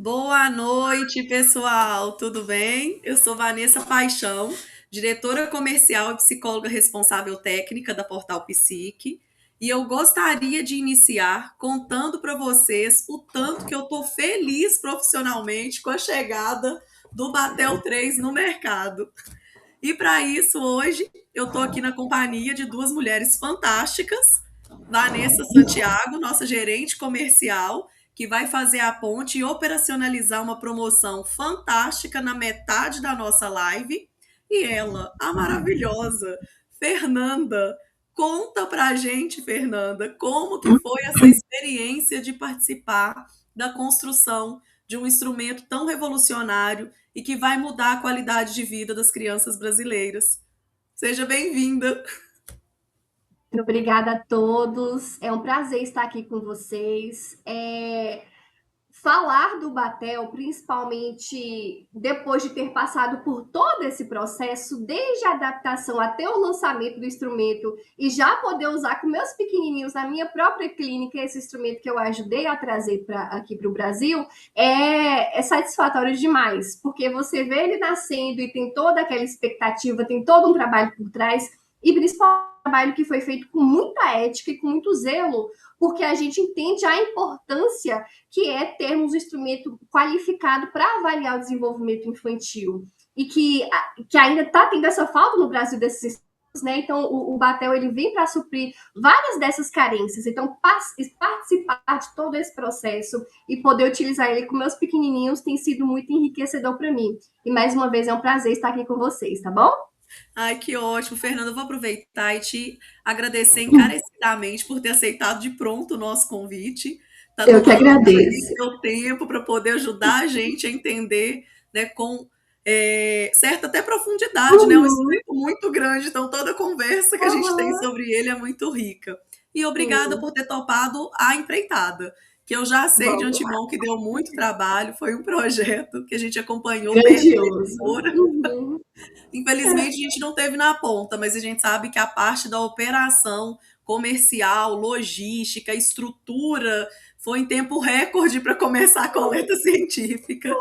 Boa noite, pessoal. Tudo bem? Eu sou Vanessa Paixão, diretora comercial e psicóloga responsável técnica da Portal Psique, e eu gostaria de iniciar contando para vocês o tanto que eu estou feliz profissionalmente com a chegada do Batel 3 no mercado. E para isso, hoje, eu estou aqui na companhia de duas mulheres fantásticas, Vanessa Santiago, nossa gerente comercial, que vai fazer a ponte e operacionalizar uma promoção fantástica na metade da nossa live. E ela, a maravilhosa Fernanda. Conta pra gente, Fernanda, como que foi essa experiência de participar da construção de um instrumento tão revolucionário e que vai mudar a qualidade de vida das crianças brasileiras. Seja bem-vinda. Muito obrigada a todos. É um prazer estar aqui com vocês. Falar do Batel, principalmente depois de ter passado por todo esse processo, desde a adaptação até o lançamento do instrumento, e já poder usar com meus pequenininhos na minha própria clínica esse instrumento que eu ajudei a trazer aqui para o Brasil, é satisfatório demais, porque você vê ele nascendo e tem toda aquela expectativa, tem todo um trabalho por trás, e principalmente um trabalho que foi feito com muita ética e com muito zelo, porque a gente entende a importância que é termos um instrumento qualificado para avaliar o desenvolvimento infantil e que ainda está tendo essa falta no Brasil desses instrumentos, né? Então o Batel ele vem para suprir várias dessas carências. Então participar de todo esse processo e poder utilizar ele com meus pequenininhos tem sido muito enriquecedor para mim. E mais uma vez é um prazer estar aqui com vocês, tá bom? Ai, que ótimo, Fernanda. Eu vou aproveitar e te agradecer encarecidamente por ter aceitado de pronto o nosso convite. Tá Eu que tomando aí agradeço. seu tempo para poder ajudar a gente a entender, né, com certa até profundidade, né, um Uhum, instrumento muito grande. Então, toda a conversa que a gente tem uhum, sobre ele é muito rica. E obrigada sim. por ter topado a empreitada, que eu já sei de Vamos lá. antemão que deu muito trabalho. Foi um projeto que a gente acompanhou perto de Grandioso. fora. Uhum. Infelizmente, a gente não teve na ponta, mas a gente sabe que a parte da operação comercial, logística, estrutura, foi em tempo recorde para começar a coleta científica.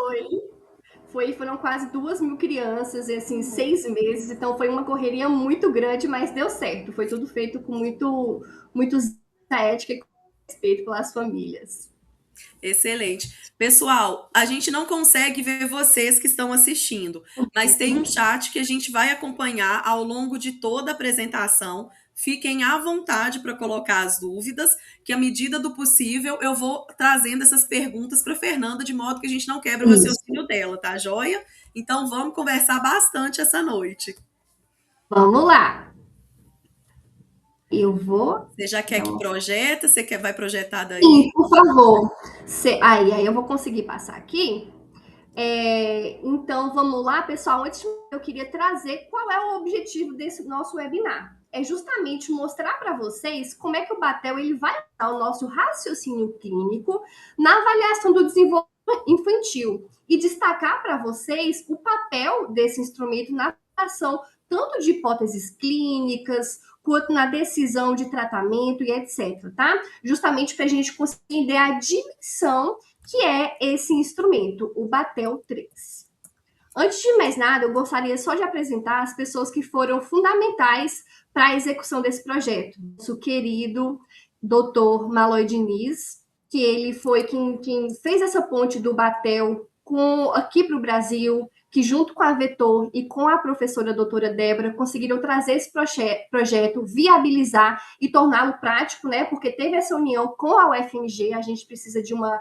Foram quase 2.000 crianças, e assim, 6 meses, então foi uma correria muito grande, mas deu certo. Foi tudo feito com muito ética e com respeito pelas famílias. Excelente. Pessoal, a gente não consegue ver vocês que estão assistindo, mas tem um chat que a gente vai acompanhar ao longo de toda a apresentação. Fiquem à vontade para colocar as dúvidas, que à medida do possível eu vou trazendo essas perguntas para Fernanda, de modo que a gente não quebre o Isso. raciocínio dela, tá joia? Então vamos conversar bastante essa noite. Vamos lá. Eu vou Você já quer dar que uma. projeta? Você quer vai projetar Sim, daí? por favor. Aí eu vou conseguir passar aqui. Então, vamos lá, pessoal. Antes eu queria trazer qual é o objetivo desse nosso webinar. É justamente mostrar para vocês como é que o Batel ele vai usar o nosso raciocínio clínico na avaliação do desenvolvimento infantil e destacar para vocês o papel desse instrumento na avaliação tanto de hipóteses clínicas quanto na decisão de tratamento e etc, tá? Justamente para a gente conseguir entender a dimensão que é esse instrumento, o Batel 3. Antes de mais nada, eu gostaria só de apresentar as pessoas que foram fundamentais para a execução desse projeto. Nosso querido Dr. Malloy Diniz, que ele foi quem fez essa ponte do Batel aqui para o Brasil, que junto com a Vetor e com a professora doutora Débora conseguiram trazer esse projeto, viabilizar e torná-lo prático, né? Porque teve essa união com a UFMG, a gente precisa de uma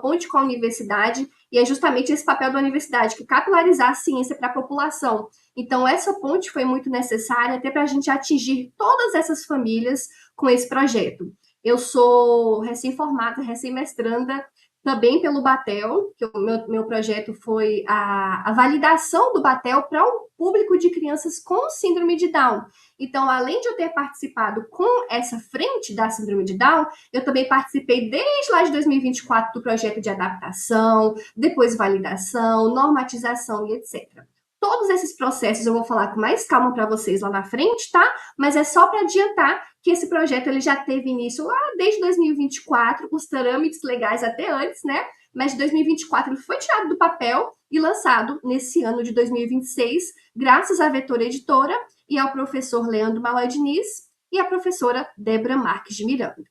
ponte com a universidade, e é justamente esse papel da universidade, que capilarizar a ciência para a população. Então, essa ponte foi muito necessária até para a gente atingir todas essas famílias com esse projeto. Eu sou recém-formada, recém-mestranda, também pelo Batel, que o meu projeto foi a validação do Batel para um público de crianças com síndrome de Down. Então, além de eu ter participado com essa frente da síndrome de Down, eu também participei desde lá de 2024 do projeto de adaptação, depois validação, normatização e etc. Todos esses processos eu vou falar com mais calma para vocês lá na frente, tá? Mas é só para adiantar que esse projeto ele já teve início lá desde 2024, os trâmites legais até antes, né? mas de 2024 ele foi tirado do papel e lançado nesse ano de 2026, graças à Vetor Editora e ao professor Leandro Malói Diniz e à professora Débora Marques de Miranda.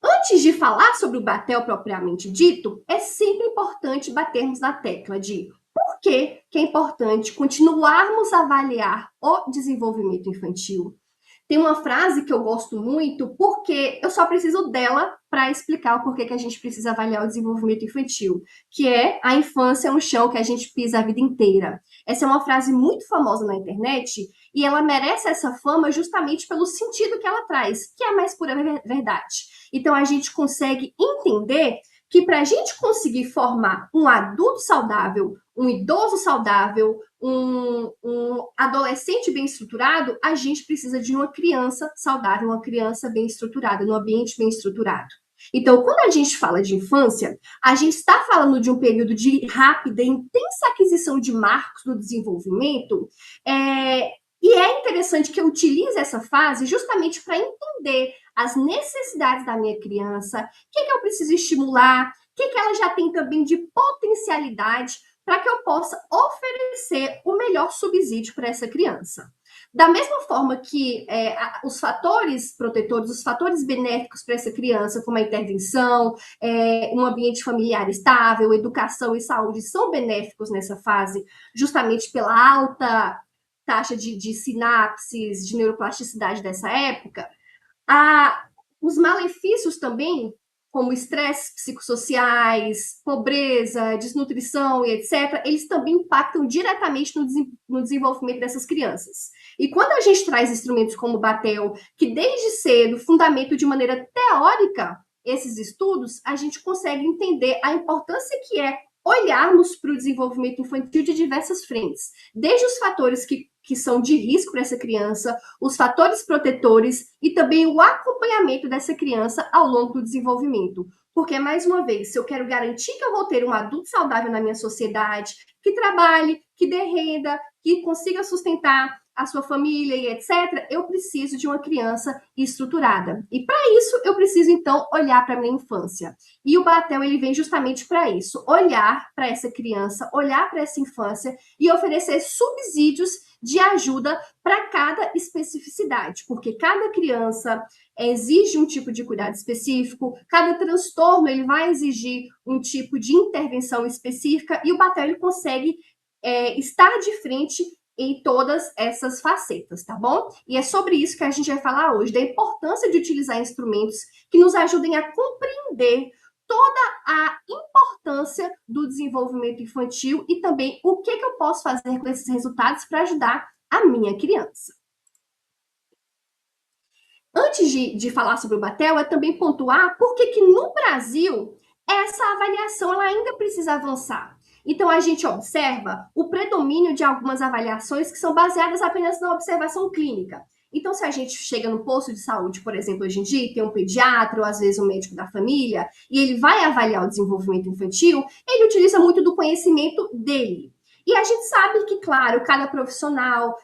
Antes de falar sobre o Batel propriamente dito, é sempre importante batermos na tecla de por que é importante continuarmos a avaliar o desenvolvimento infantil. Tem uma frase que eu gosto muito, porque eu só preciso dela para explicar o porquê que a gente precisa avaliar o desenvolvimento infantil, que é: a infância é um chão que a gente pisa a vida inteira. Essa é uma frase muito famosa na internet e ela merece essa fama justamente pelo sentido que ela traz, que é a mais pura verdade. Então a gente consegue entender que para a gente conseguir formar um adulto saudável, um idoso saudável, um adolescente bem estruturado, a gente precisa de uma criança saudável, uma criança bem estruturada, num ambiente bem estruturado. Então, quando a gente fala de infância, a gente está falando de um período de rápida e intensa aquisição de marcos do desenvolvimento, e é interessante que eu utilize essa fase justamente para entender as necessidades da minha criança, o que eu preciso estimular, o que ela já tem também de potencialidade, para que eu possa oferecer o melhor subsídio para essa criança. Da mesma forma que os fatores protetores, os fatores benéficos para essa criança, como a intervenção, um ambiente familiar estável, educação e saúde, são benéficos nessa fase, justamente pela alta taxa de sinapses, de neuroplasticidade dessa época. Os malefícios também, como estresse psicossociais, pobreza, desnutrição e etc., eles também impactam diretamente no desenvolvimento dessas crianças. E quando a gente traz instrumentos como o Batel, que desde cedo fundamento de maneira teórica esses estudos, a gente consegue entender a importância que é olharmos para o desenvolvimento infantil de diversas frentes, desde os fatores que são de risco para essa criança, os fatores protetores e também o acompanhamento dessa criança ao longo do desenvolvimento. Porque, mais uma vez, se eu quero garantir que eu vou ter um adulto saudável na minha sociedade, que trabalhe, que dê renda, que consiga sustentar a sua família e etc., eu preciso de uma criança estruturada. E para isso, eu preciso, então, olhar para a minha infância. E o Batel, ele vem justamente para isso, olhar para essa criança, olhar para essa infância e oferecer subsídios de ajuda para cada especificidade, porque cada criança exige um tipo de cuidado específico, cada transtorno ele vai exigir um tipo de intervenção específica e o Batel ele consegue estar de frente em todas essas facetas, tá bom? E é sobre isso que a gente vai falar hoje, da importância de utilizar instrumentos que nos ajudem a compreender toda a importância do desenvolvimento infantil e também o que eu posso fazer com esses resultados para ajudar a minha criança. Antes de falar sobre o Batel, é também pontuar por que no Brasil essa avaliação ela ainda precisa avançar. Então, a gente observa o predomínio de algumas avaliações que são baseadas apenas na observação clínica. Então, se a gente chega no posto de saúde, por exemplo, hoje em dia, tem um pediatra ou às vezes um médico da família, e ele vai avaliar o desenvolvimento infantil, ele utiliza muito do conhecimento dele. E a gente sabe que, claro, cada profissional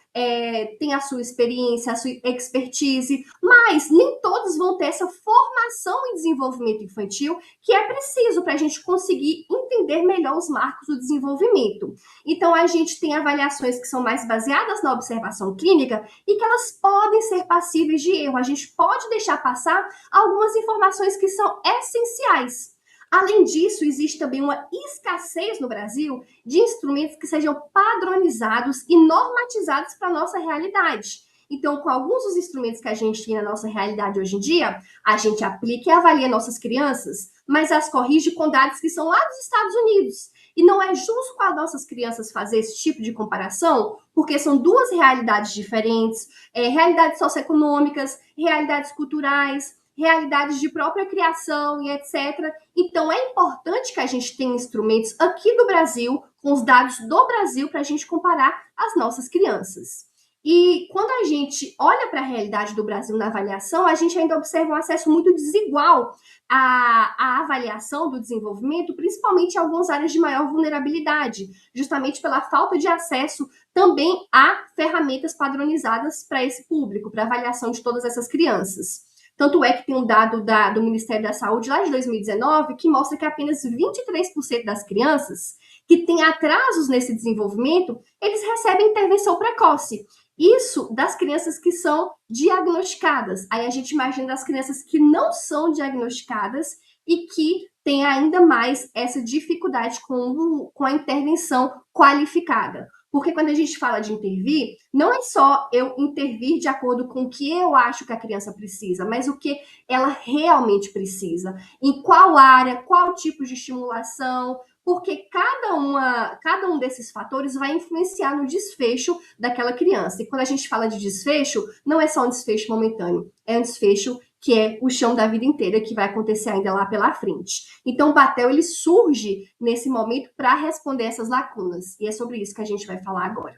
tem a sua experiência, a sua expertise, mas nem todos vão ter essa formação em desenvolvimento infantil que é preciso para a gente conseguir entender melhor os marcos do desenvolvimento. Então, a gente tem avaliações que são mais baseadas na observação clínica e que elas podem ser passíveis de erro. A gente pode deixar passar algumas informações que são essenciais. Além disso, existe também uma escassez no Brasil de instrumentos que sejam padronizados e normatizados para a nossa realidade. Então, com alguns dos instrumentos que a gente tem na nossa realidade hoje em dia, a gente aplica e avalia nossas crianças, mas as corrige com dados que são lá dos Estados Unidos. E não é justo com as nossas crianças fazer esse tipo de comparação, porque são duas realidades diferentes, realidades socioeconômicas, realidades culturais, realidades de própria criação e etc. Então, é importante que a gente tenha instrumentos aqui do Brasil, com os dados do Brasil, para a gente comparar as nossas crianças. E quando a gente olha para a realidade do Brasil na avaliação, a gente ainda observa um acesso muito desigual à avaliação do desenvolvimento, principalmente em algumas áreas de maior vulnerabilidade, justamente pela falta de acesso também a ferramentas padronizadas para esse público, para avaliação de todas essas crianças. Tanto é que tem um dado do Ministério da Saúde lá de 2019 que mostra que apenas 23% das crianças que têm atrasos nesse desenvolvimento, eles recebem intervenção precoce. Isso das crianças que são diagnosticadas. Aí a gente imagina das crianças que não são diagnosticadas e que têm ainda mais essa dificuldade com a intervenção qualificada. Porque quando a gente fala de intervir, não é só eu intervir de acordo com o que eu acho que a criança precisa, mas o que ela realmente precisa. Em qual área, qual tipo de estimulação, porque cada um desses fatores vai influenciar no desfecho daquela criança. E quando a gente fala de desfecho, não é só um desfecho momentâneo, é um desfecho que é o chão da vida inteira, que vai acontecer ainda lá pela frente. Então, o Batel, ele surge nesse momento para responder essas lacunas. E é sobre isso que a gente vai falar agora.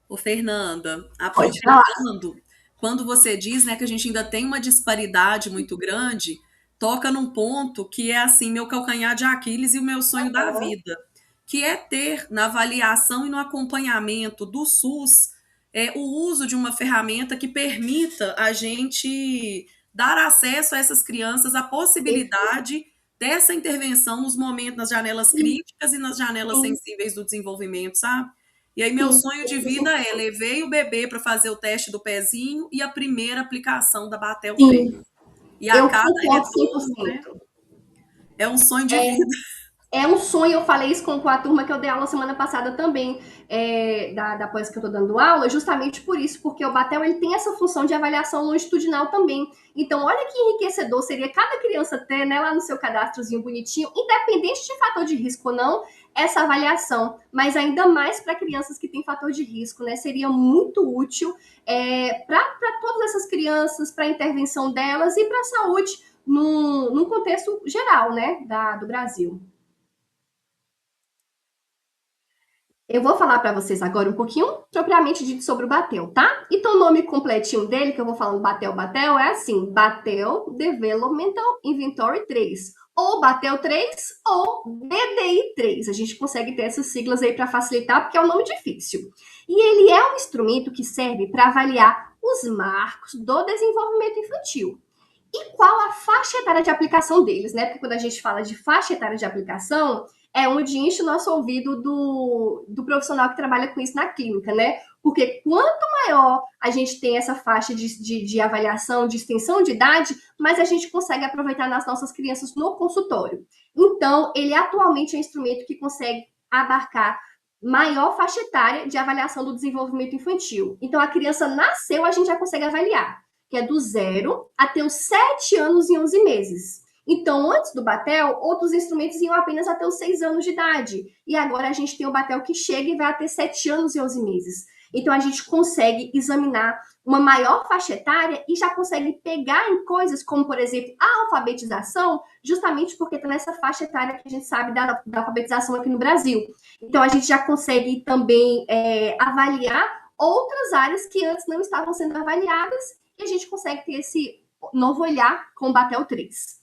Ô, Fernanda, Pode falar. aproveitando, quando você diz, né, que a gente ainda tem uma disparidade muito grande, toca num ponto que é assim, meu calcanhar de Aquiles e o meu sonho da vida, que é ter na avaliação e no acompanhamento do SUS o uso de uma ferramenta que permita a gente dar acesso a essas crianças a possibilidade dessa intervenção nos momentos, nas janelas críticas e nas janelas Sim, sensíveis do desenvolvimento, sabe? E aí meu sim. sonho de vida é levei o bebê para fazer o teste do pezinho e a primeira aplicação da Batel 3. Sim, E a eu cada concordo retorno, né, 100%. é um sonho de vida. É um sonho, eu falei isso com a turma que eu dei aula semana passada também, da pós que eu estou dando aula, justamente por isso, porque o Batel ele tem essa função de avaliação longitudinal também. Então, olha que enriquecedor seria cada criança ter, né, lá no seu cadastrozinho bonitinho, independente de fator de risco ou não, essa avaliação. Mas ainda mais para crianças que têm fator de risco, né? Seria muito útil para todas essas crianças, para a intervenção delas e para a saúde num contexto geral, né, do Brasil. Eu vou falar para vocês agora um pouquinho propriamente dito sobre o Batel, tá? Então, o nome completinho dele, que eu vou falando Batel, é assim: Batel Developmental Inventory 3, ou Batel 3, ou BDI 3. A gente consegue ter essas siglas aí para facilitar, porque é um nome difícil. E ele é um instrumento que serve para avaliar os marcos do desenvolvimento infantil. E qual a faixa etária de aplicação deles, né? Porque quando a gente fala de faixa etária de aplicação, é onde enche o nosso ouvido do profissional que trabalha com isso na clínica, né? Porque quanto maior a gente tem essa faixa de avaliação, de extensão de idade, mais a gente consegue aproveitar nas nossas crianças no consultório. Então, ele atualmente é um instrumento que consegue abarcar maior faixa etária de avaliação do desenvolvimento infantil. Então, a criança nasceu, a gente já consegue avaliar, que é do 0 até os 7 anos e 11 meses. Então, antes do Batel, outros instrumentos iam apenas até os 6 anos de idade. E agora a gente tem o Batel que chega e vai até 7 anos e 11 meses. Então, a gente consegue examinar uma maior faixa etária e já consegue pegar em coisas como, por exemplo, a alfabetização, justamente porque está nessa faixa etária que a gente sabe da alfabetização aqui no Brasil. Então, a gente já consegue também avaliar outras áreas que antes não estavam sendo avaliadas e a gente consegue ter esse novo olhar com o Batel 3.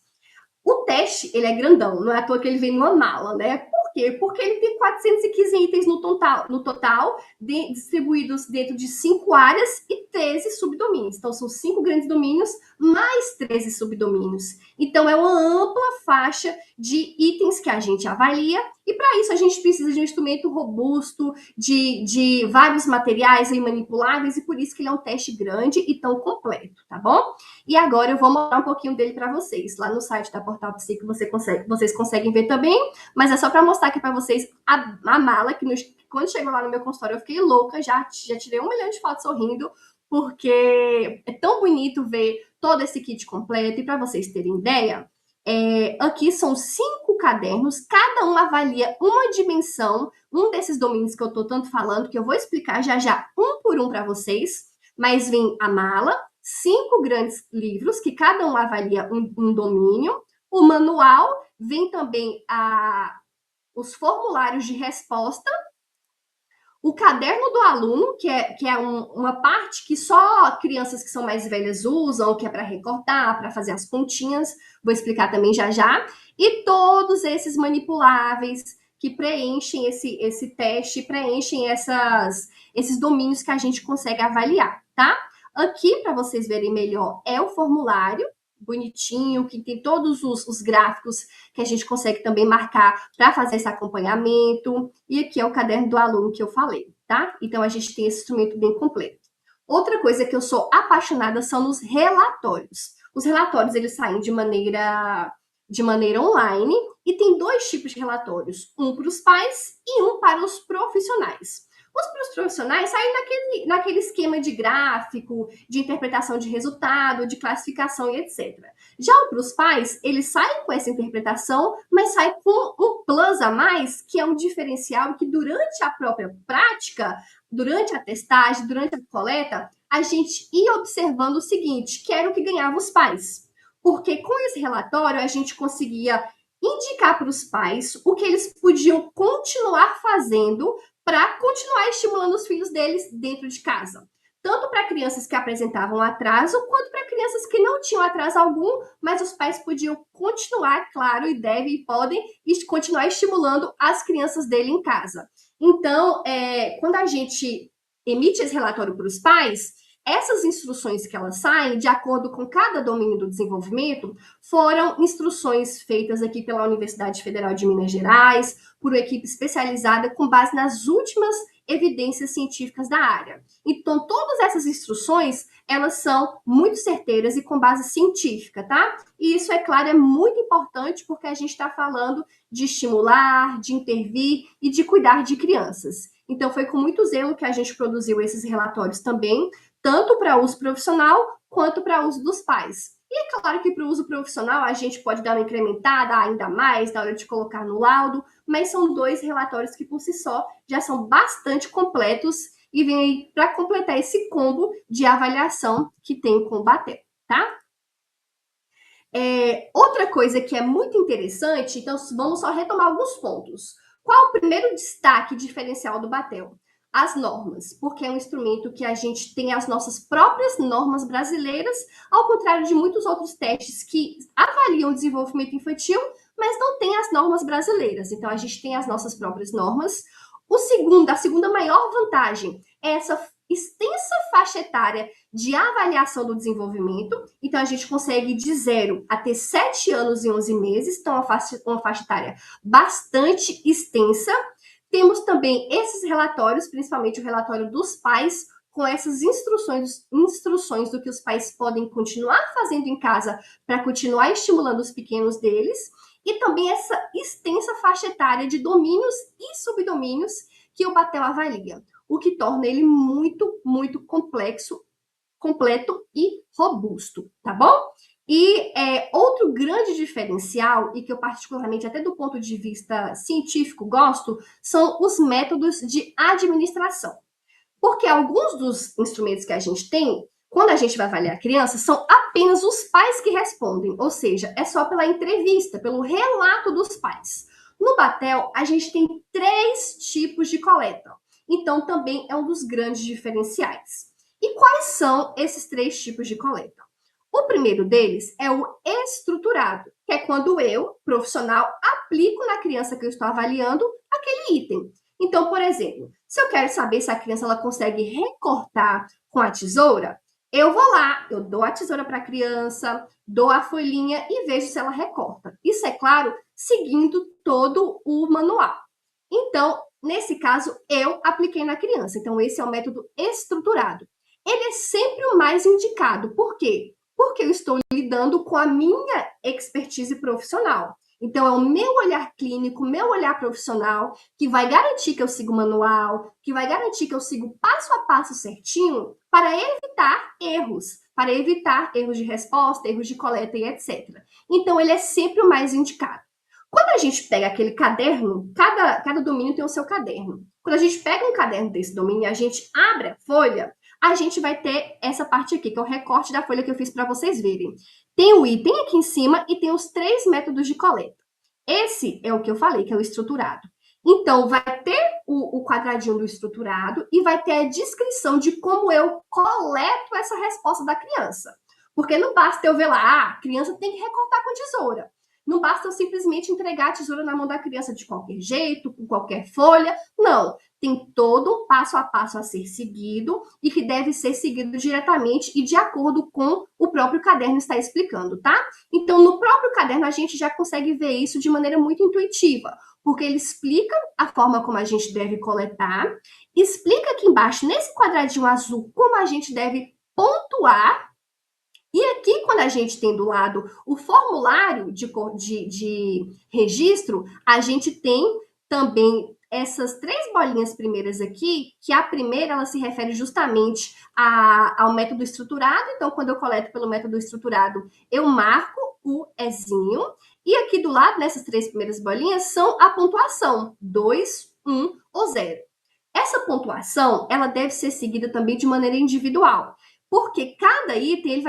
O teste, ele é grandão, não é à toa que ele vem numa mala, né? Por quê? Porque ele tem 415 itens no total distribuídos dentro de 5 áreas e 13 subdomínios. Então, são 5 grandes domínios, mais 13 subdomínios. Então, é uma ampla faixa de itens que a gente avalia, e para isso a gente precisa de um instrumento robusto, de vários materiais manipuláveis, e por isso que ele é um teste grande e tão completo, tá bom? E agora eu vou mostrar um pouquinho dele para vocês. Lá no site da Portal Psique vocês conseguem ver também, mas é só para mostrar aqui para vocês a mala, que quando chegou lá no meu consultório eu fiquei louca, já tirei 1 milhão de fotos sorrindo, porque é tão bonito ver todo esse kit completo. E para vocês terem ideia, aqui são 5 cadernos, cada um avalia uma dimensão, um desses domínios que eu estou tanto falando, que eu vou explicar já um por um para vocês, mas vem a mala, 5 grandes livros, que cada um avalia um domínio, o manual, vem também os formulários de resposta, o caderno do aluno, que é uma parte que só crianças que são mais velhas usam, que é para recortar, para fazer as continhas, vou explicar também já, e todos esses manipuláveis que preenchem esse teste, preenchem esses domínios que a gente consegue avaliar, tá? Aqui, para vocês verem melhor, é o formulário bonitinho, que tem todos os gráficos que a gente consegue também marcar para fazer esse acompanhamento. E aqui é o caderno do aluno que eu falei, tá? Então, a gente tem esse instrumento bem completo. Outra coisa que eu sou apaixonada são os relatórios. Os relatórios, eles saem de maneira online e tem dois tipos de relatórios, um para os pais e um para os profissionais. Os para os profissionais saem naquele esquema de gráfico, de interpretação de resultado, de classificação e etc. Já para os pais, eles saem com essa interpretação, mas saem com um plus a mais, que é um diferencial que durante a própria prática, durante a testagem, durante a coleta, a gente ia observando o seguinte, que era o que ganhavam os pais. Porque com esse relatório, a gente conseguia indicar para os pais o que eles podiam continuar fazendo para continuar estimulando os filhos deles dentro de casa. Tanto para crianças que apresentavam atraso, quanto para crianças que não tinham atraso algum, mas os pais podiam continuar, claro, e devem e podem continuar estimulando as crianças dele em casa. Então, quando a gente emite esse relatório para os pais, essas instruções que elas saem, de acordo com cada domínio do desenvolvimento, foram instruções feitas aqui pela Universidade Federal de Minas Gerais, por uma equipe especializada com base nas últimas evidências científicas da área. Então, todas essas instruções, elas são muito certeiras e com base científica, tá? E isso, é claro, é muito importante porque a gente está falando de estimular, de intervir e de cuidar de crianças. Então, foi com muito zelo que a gente produziu esses relatórios também, tanto para uso profissional quanto para uso dos pais. E é claro que para o uso profissional a gente pode dar uma incrementada ainda mais na hora de colocar no laudo, mas são dois relatórios que por si só já são bastante completos e vem aí para completar esse combo de avaliação que tem com o Batel, tá? Outra coisa que é muito interessante, então vamos só retomar alguns pontos. Qual o primeiro destaque diferencial do Batel? As normas, porque é um instrumento que a gente tem as nossas próprias normas brasileiras, ao contrário de muitos outros testes que avaliam o desenvolvimento infantil, mas não tem as normas brasileiras. Então, a gente tem as nossas próprias normas. A segunda maior vantagem é essa extensa faixa etária de avaliação do desenvolvimento. Então, a gente consegue de 0 até 7 anos e 11 meses, então uma faixa etária bastante extensa. Temos também esses relatórios, principalmente o relatório dos pais, com essas instruções do que os pais podem continuar fazendo em casa para continuar estimulando os pequenos deles, e também essa extensa faixa etária de domínios e subdomínios que o Batel avalia, o que torna ele muito, muito complexo, completo e robusto, tá bom? E outro grande diferencial, e que eu particularmente, até do ponto de vista científico, gosto, são os métodos de administração. Porque alguns dos instrumentos que a gente tem, quando a gente vai avaliar a criança, são apenas os pais que respondem, ou seja, é só pela entrevista, pelo relato dos pais. No Batel, a gente tem 3 tipos de coleta, então também é um dos grandes diferenciais. E quais são esses 3 tipos de coleta? O primeiro deles é o estruturado, que é quando eu, profissional, aplico na criança que eu estou avaliando aquele item. Então, por exemplo, se eu quero saber se a criança ela consegue recortar com a tesoura, eu vou lá, eu dou a tesoura para a criança, dou a folhinha e vejo se ela recorta. Isso, é claro, seguindo todo o manual. Então, nesse caso, eu apliquei na criança. Então, esse é o método estruturado. Ele é sempre o mais indicado. Por quê? Porque eu estou lidando com a minha expertise profissional. Então, é o meu olhar clínico, meu olhar profissional, que vai garantir que eu sigo o manual, que vai garantir que eu sigo passo a passo certinho para evitar erros de resposta, erros de coleta e etc. Então, ele é sempre o mais indicado. Quando a gente pega aquele caderno, cada domínio tem o seu caderno. Quando a gente pega um caderno desse domínio e a gente abre a folha, a gente vai ter essa parte aqui, que é o recorte da folha que eu fiz para vocês verem. Tem o item aqui em cima e tem os 3 métodos de coleta. Esse é o que eu falei, que é o estruturado. Então, vai ter o quadradinho do estruturado e vai ter a descrição de como eu coleto essa resposta da criança. Porque não basta eu ver lá, a criança tem que recortar com tesoura. Não basta eu simplesmente entregar a tesoura na mão da criança de qualquer jeito, com qualquer folha. Não. Tem todo um passo a passo a ser seguido e que deve ser seguido diretamente e de acordo com o próprio caderno está explicando, tá? Então, no próprio caderno, a gente já consegue ver isso de maneira muito intuitiva, porque ele explica a forma como a gente deve coletar, explica aqui embaixo, nesse quadradinho azul, como a gente deve pontuar. E aqui, quando a gente tem do lado o formulário de registro, a gente tem também essas 3 bolinhas primeiras aqui, que a primeira ela se refere justamente ao método estruturado. Então, quando eu coleto pelo método estruturado, eu marco o Ezinho. E aqui do lado, nessas 3 primeiras bolinhas, são a pontuação: 2, 1 ou 0. Essa pontuação, ela deve ser seguida também de maneira individual, porque cada item ele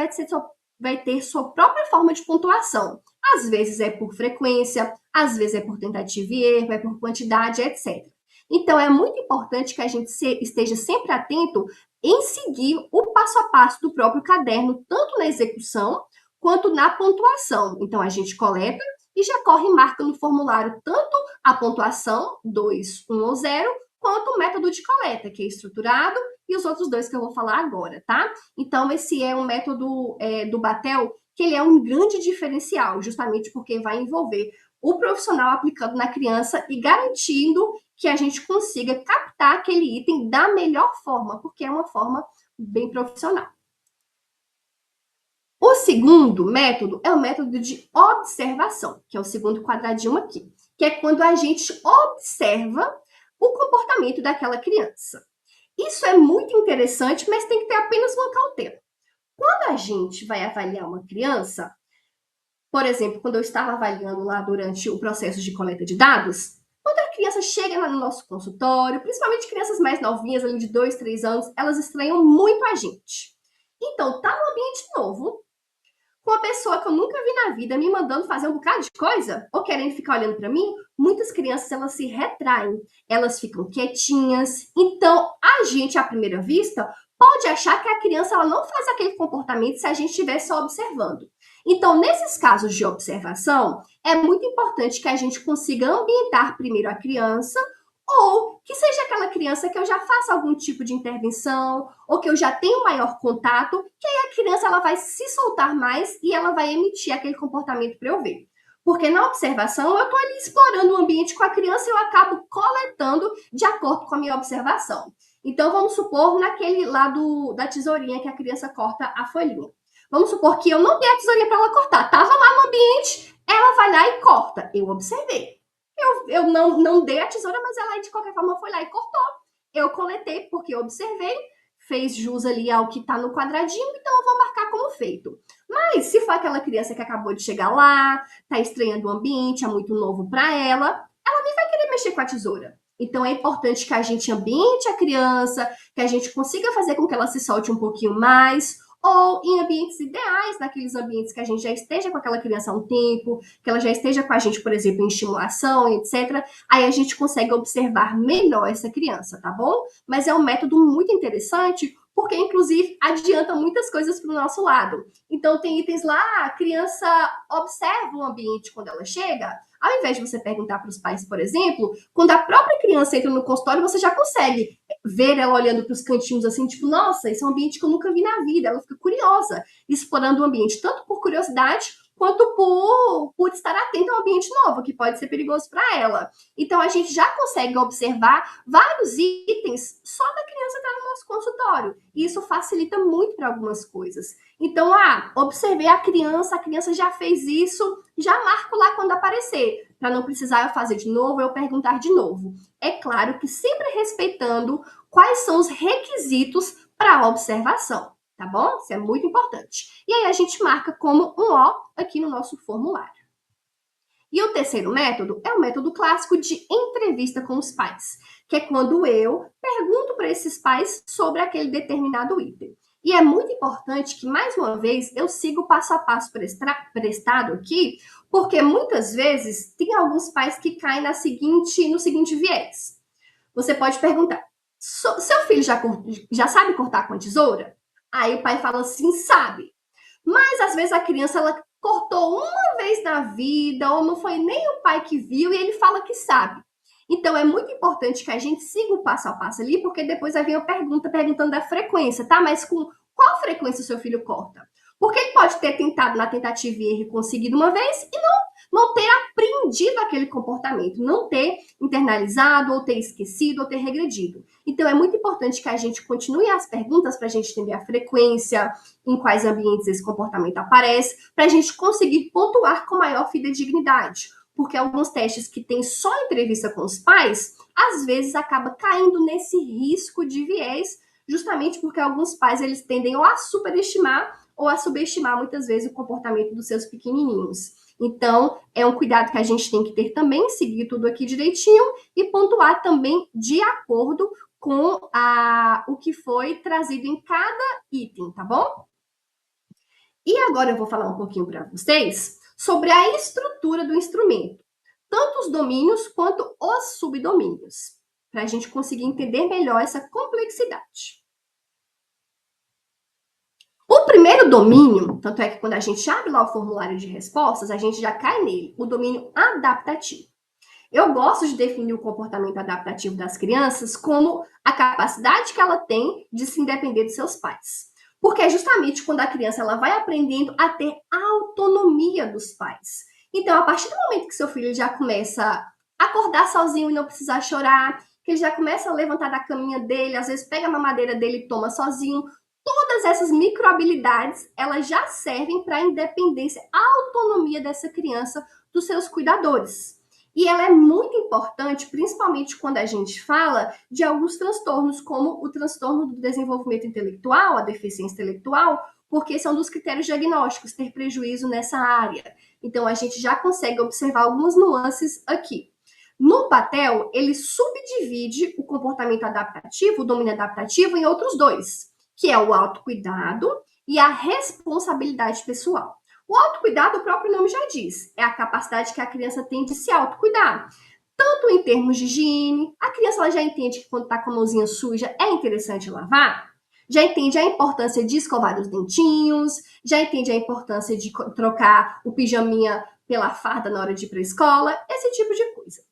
vai ter sua própria forma de pontuação. Às vezes é por frequência, às vezes é por tentativa e erro, é por quantidade, etc. Então, é muito importante que a gente esteja sempre atento em seguir o passo a passo do próprio caderno, tanto na execução quanto na pontuação. Então, a gente coleta e já corre e marca no formulário tanto a pontuação, 2, 1 ou 0, quanto o método de coleta, que é estruturado, e os outros 2 que eu vou falar agora, tá? Então, esse é um método do Batel, que ele é um grande diferencial, justamente porque vai envolver o profissional aplicando na criança e garantindo que a gente consiga captar aquele item da melhor forma, porque é uma forma bem profissional. O segundo método é o método de observação, que é o segundo quadradinho aqui, que é quando a gente observa o comportamento daquela criança. Isso é muito interessante, mas tem que ter apenas uma cautela. Quando a gente vai avaliar uma criança, por exemplo, quando eu estava avaliando lá durante o processo de coleta de dados, quando a criança chega lá no nosso consultório, principalmente crianças mais novinhas, ali de 2, 3 anos, elas estranham muito a gente. Então, tá num ambiente novo, com uma pessoa que eu nunca vi na vida me mandando fazer um bocado de coisa, ou querendo ficar olhando para mim, muitas crianças elas se retraem, elas ficam quietinhas. Então, a gente, à primeira vista, pode achar que a criança ela não faz aquele comportamento se a gente estiver só observando. Então, nesses casos de observação, é muito importante que a gente consiga ambientar primeiro a criança, ou que seja aquela criança que eu já faça algum tipo de intervenção, ou que eu já tenho maior contato, que aí a criança ela vai se soltar mais e ela vai emitir aquele comportamento para eu ver. Porque na observação eu estou ali explorando o ambiente com a criança e eu acabo coletando de acordo com a minha observação. Então vamos supor naquele lado da tesourinha que a criança corta a folhinha. Vamos supor que eu não dei a tesourinha para ela cortar. Estava lá no ambiente, ela vai lá e corta. Eu observei. Eu não dei a tesoura, mas ela de qualquer forma foi lá e cortou. Eu coletei porque eu observei, fez jus ali ao que está no quadradinho, então eu vou marcar como feito. Mas se for aquela criança que acabou de chegar lá, está estranhando o ambiente, é muito novo para ela nem vai querer mexer com a tesoura. Então é importante que a gente ambiente a criança, que a gente consiga fazer com que ela se solte um pouquinho mais, ou em ambientes ideais, naqueles ambientes que a gente já esteja com aquela criança há um tempo, que ela já esteja com a gente, por exemplo, em estimulação, etc. Aí a gente consegue observar melhor essa criança, tá bom? Mas é um método muito interessante, porque inclusive adianta muitas coisas para o nosso lado. Então tem itens lá, a criança observa o ambiente quando ela chega. Ao invés de você perguntar para os pais, por exemplo, quando a própria criança entra no consultório, você já consegue ver ela olhando para os cantinhos assim, tipo, nossa, esse é um ambiente que eu nunca vi na vida. Ela fica curiosa, explorando o ambiente, tanto por curiosidade, quanto por estar atenta ao ambiente novo, que pode ser perigoso para ela. Então, a gente já consegue observar vários itens só da criança estar no nosso consultório. E isso facilita muito para algumas coisas. Então, observei a criança já fez isso, já marco lá quando aparecer, para não precisar eu fazer de novo, eu perguntar de novo. É claro que sempre respeitando quais são os requisitos para a observação, tá bom? Isso é muito importante. E aí a gente marca como um O aqui no nosso formulário. E o terceiro método é o método clássico de entrevista com os pais, que é quando eu pergunto para esses pais sobre aquele determinado item. E é muito importante que, mais uma vez, eu siga o passo a passo prestado aqui, porque muitas vezes tem alguns pais que caem no seguinte viés. Você pode perguntar, seu filho já sabe cortar com a tesoura? Aí o pai fala assim, sabe. Mas às vezes a criança ela cortou uma vez na vida, ou não foi nem o pai que viu, e ele fala que sabe. Então, é muito importante que a gente siga o passo a passo ali, porque depois vai vir a pergunta perguntando da frequência, tá? Mas com qual frequência o seu filho corta? Porque ele pode ter tentado na tentativa e erro conseguido uma vez e não ter aprendido aquele comportamento, não ter internalizado, ou ter esquecido, ou ter regredido. Então, é muito importante que a gente continue as perguntas para a gente entender a frequência, em quais ambientes esse comportamento aparece, para a gente conseguir pontuar com maior fidedignidade. Porque alguns testes que tem só entrevista com os pais, às vezes acaba caindo nesse risco de viés, justamente porque alguns pais eles tendem ou a superestimar ou a subestimar muitas vezes o comportamento dos seus pequenininhos. Então, é um cuidado que a gente tem que ter também, seguir tudo aqui direitinho e pontuar também de acordo com o que foi trazido em cada item, tá bom? E agora eu vou falar um pouquinho para vocês sobre a estrutura do instrumento, tanto os domínios quanto os subdomínios, para a gente conseguir entender melhor essa complexidade. O primeiro domínio, tanto é que quando a gente abre lá o formulário de respostas, a gente já cai nele, o domínio adaptativo. Eu gosto de definir o comportamento adaptativo das crianças como a capacidade que ela tem de se independer dos seus pais. Porque é justamente quando a criança ela vai aprendendo a ter autonomia dos pais. Então, a partir do momento que seu filho já começa a acordar sozinho e não precisar chorar, que ele já começa a levantar da caminha dele, às vezes pega a mamadeira dele e toma sozinho, todas essas microhabilidades, elas já servem para a independência, a autonomia dessa criança dos seus cuidadores. E ela é muito importante, principalmente quando a gente fala de alguns transtornos, como o transtorno do desenvolvimento intelectual, a deficiência intelectual, porque são dos critérios diagnósticos, ter prejuízo nessa área. Então, a gente já consegue observar algumas nuances aqui. No Patel, ele subdivide o comportamento adaptativo, o domínio adaptativo, em outros dois, que é o autocuidado e a responsabilidade pessoal. O autocuidado, o próprio nome já diz, é a capacidade que a criança tem de se autocuidar. Tanto em termos de higiene, a criança ela já entende que quando está com a mãozinha suja é interessante lavar, já entende a importância de escovar os dentinhos, já entende a importância de trocar o pijaminha pela farda na hora de ir para a escola, esse tipo de coisa.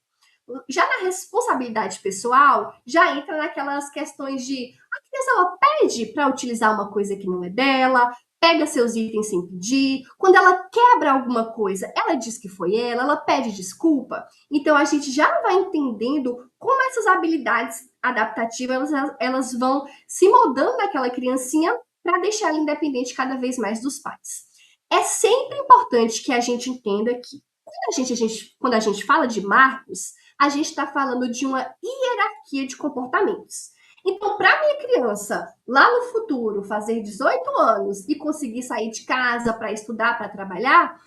Já na responsabilidade pessoal, já entra naquelas questões de a criança ela pede para utilizar uma coisa que não é dela, pega seus itens sem pedir, quando ela quebra alguma coisa, ela diz que foi ela pede desculpa. Então a gente já vai entendendo como essas habilidades adaptativas elas vão se moldando naquela criancinha para deixar ela independente cada vez mais dos pais. É sempre importante que a gente entenda que quando a gente fala de marcos, a gente está falando de uma hierarquia de comportamentos. Então, para minha criança, lá no futuro, fazer 18 anos e conseguir sair de casa para estudar, para trabalhar,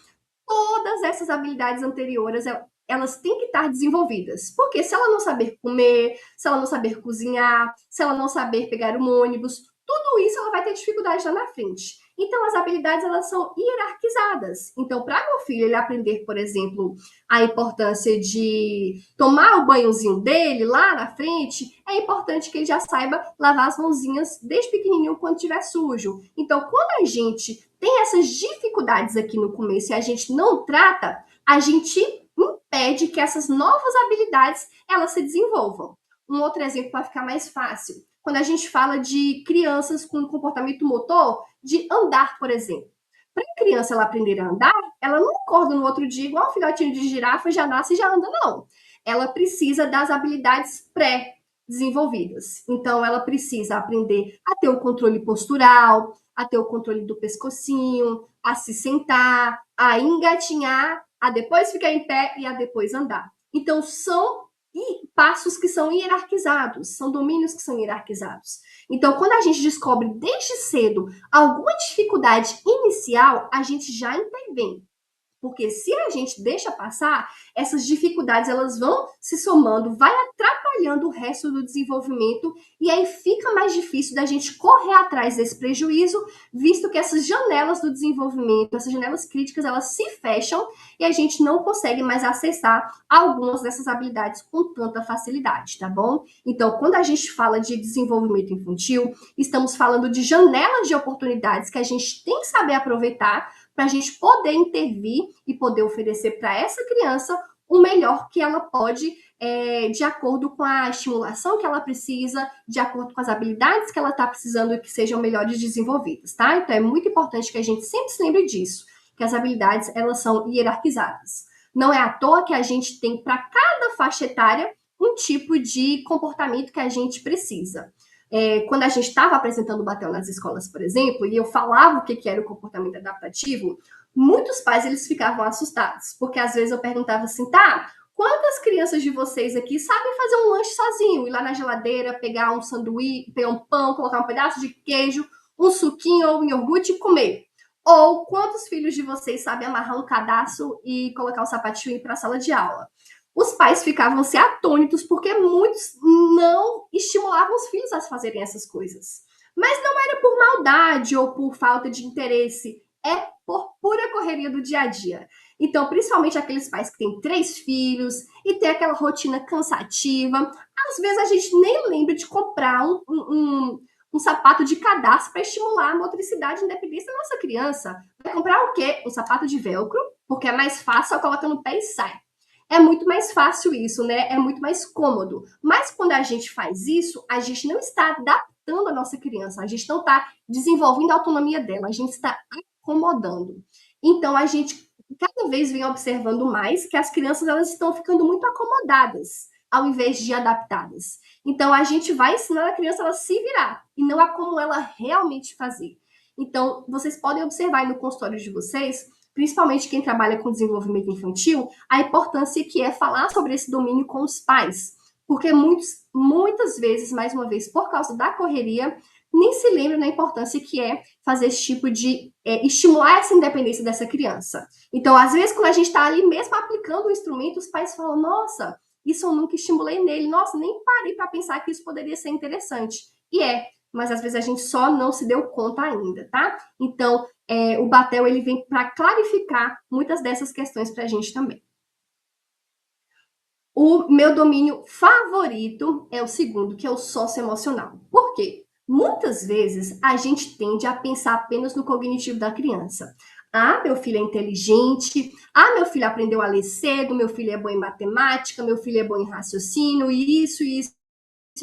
todas essas habilidades anteriores, elas têm que estar desenvolvidas. Porque se ela não saber comer, se ela não saber cozinhar, se ela não saber pegar um ônibus, tudo isso ela vai ter dificuldade lá na frente. Então, as habilidades, elas são hierarquizadas. Então, para meu filho ele aprender, por exemplo, a importância de tomar o banhozinho dele lá na frente, é importante que ele já saiba lavar as mãozinhas desde pequenininho quando estiver sujo. Então, quando a gente tem essas dificuldades aqui no começo e a gente não trata, a gente impede que essas novas habilidades elas se desenvolvam. Um outro exemplo para ficar mais fácil, quando a gente fala de crianças com comportamento motor, de andar, por exemplo. Para a criança ela aprender a andar, ela não acorda no outro dia igual um filhotinho de girafa, já nasce e já anda, não. Ela precisa das habilidades pré-desenvolvidas. Então, ela precisa aprender a ter o controle postural, a ter o controle do pescocinho, a se sentar, a engatinhar, a depois ficar em pé e a depois andar. Então, são passos que são hierarquizados, são domínios que são hierarquizados. Então, quando a gente descobre desde cedo alguma dificuldade inicial, a gente já intervém. Porque se a gente deixa passar, essas dificuldades elas vão se somando, vai atrapalhando o resto do desenvolvimento e aí fica mais difícil da gente correr atrás desse prejuízo, visto que essas janelas do desenvolvimento, essas janelas críticas, elas se fecham e a gente não consegue mais acessar algumas dessas habilidades com tanta facilidade, tá bom? Então, quando a gente fala de desenvolvimento infantil, estamos falando de janelas de oportunidades que a gente tem que saber aproveitar para a gente poder intervir e poder oferecer para essa criança o melhor que ela pode, de acordo com a estimulação que ela precisa, de acordo com as habilidades que ela está precisando que sejam melhores desenvolvidas, tá? Então é muito importante que a gente sempre se lembre disso, que as habilidades elas são hierarquizadas. Não é à toa que a gente tem para cada faixa etária um tipo de comportamento que a gente precisa. Quando a gente estava apresentando o Batel nas escolas, por exemplo, e eu falava o que era o comportamento adaptativo, muitos pais eles ficavam assustados, porque às vezes eu perguntava assim, tá, quantas crianças de vocês aqui sabem fazer um lanche sozinho? Ir lá na geladeira, pegar um sanduíche, pegar um pão, colocar um pedaço de queijo, um suquinho ou um iogurte e comer? Ou quantos filhos de vocês sabem amarrar um cadarço e colocar um sapatinho e ir para a sala de aula? Os pais ficavam se atônitos porque muitos não estimulavam os filhos a fazerem essas coisas. Mas não era por maldade ou por falta de interesse, é por pura correria do dia a dia. Então, principalmente aqueles pais que têm 3 filhos e tem aquela rotina cansativa, às vezes a gente nem lembra de comprar um sapato de cadastro para estimular a motricidade e independência da nossa criança. Vai comprar o quê? Um sapato de velcro, porque é mais fácil, só coloca no pé e sai. É muito mais fácil isso, né? É muito mais cômodo. Mas quando a gente faz isso, a gente não está adaptando a nossa criança, a gente não está desenvolvendo a autonomia dela, a gente está acomodando. Então, a gente cada vez vem observando mais que as crianças elas estão ficando muito acomodadas, ao invés de adaptadas. Então, a gente vai ensinar a criança a se virar, e não a como ela realmente fazer. Então, vocês podem observar aí no consultório de vocês, principalmente quem trabalha com desenvolvimento infantil, a importância que é falar sobre esse domínio com os pais. Porque muitas vezes, mais uma vez, por causa da correria, nem se lembram da importância que é fazer esse tipo de estimular essa independência dessa criança. Então, às vezes, quando a gente está ali mesmo aplicando o instrumento, os pais falam, nossa, isso eu nunca estimulei nele, nossa, nem parei para pensar que isso poderia ser interessante. E mas às vezes a gente só não se deu conta ainda, tá? Então, o Batel ele vem para clarificar muitas dessas questões para a gente também. O meu domínio favorito é o segundo, que é o socioemocional. Por quê? Muitas vezes a gente tende a pensar apenas no cognitivo da criança. Ah, meu filho é inteligente. Ah, meu filho aprendeu a ler cedo. Meu filho é bom em matemática. Meu filho é bom em raciocínio. Isso e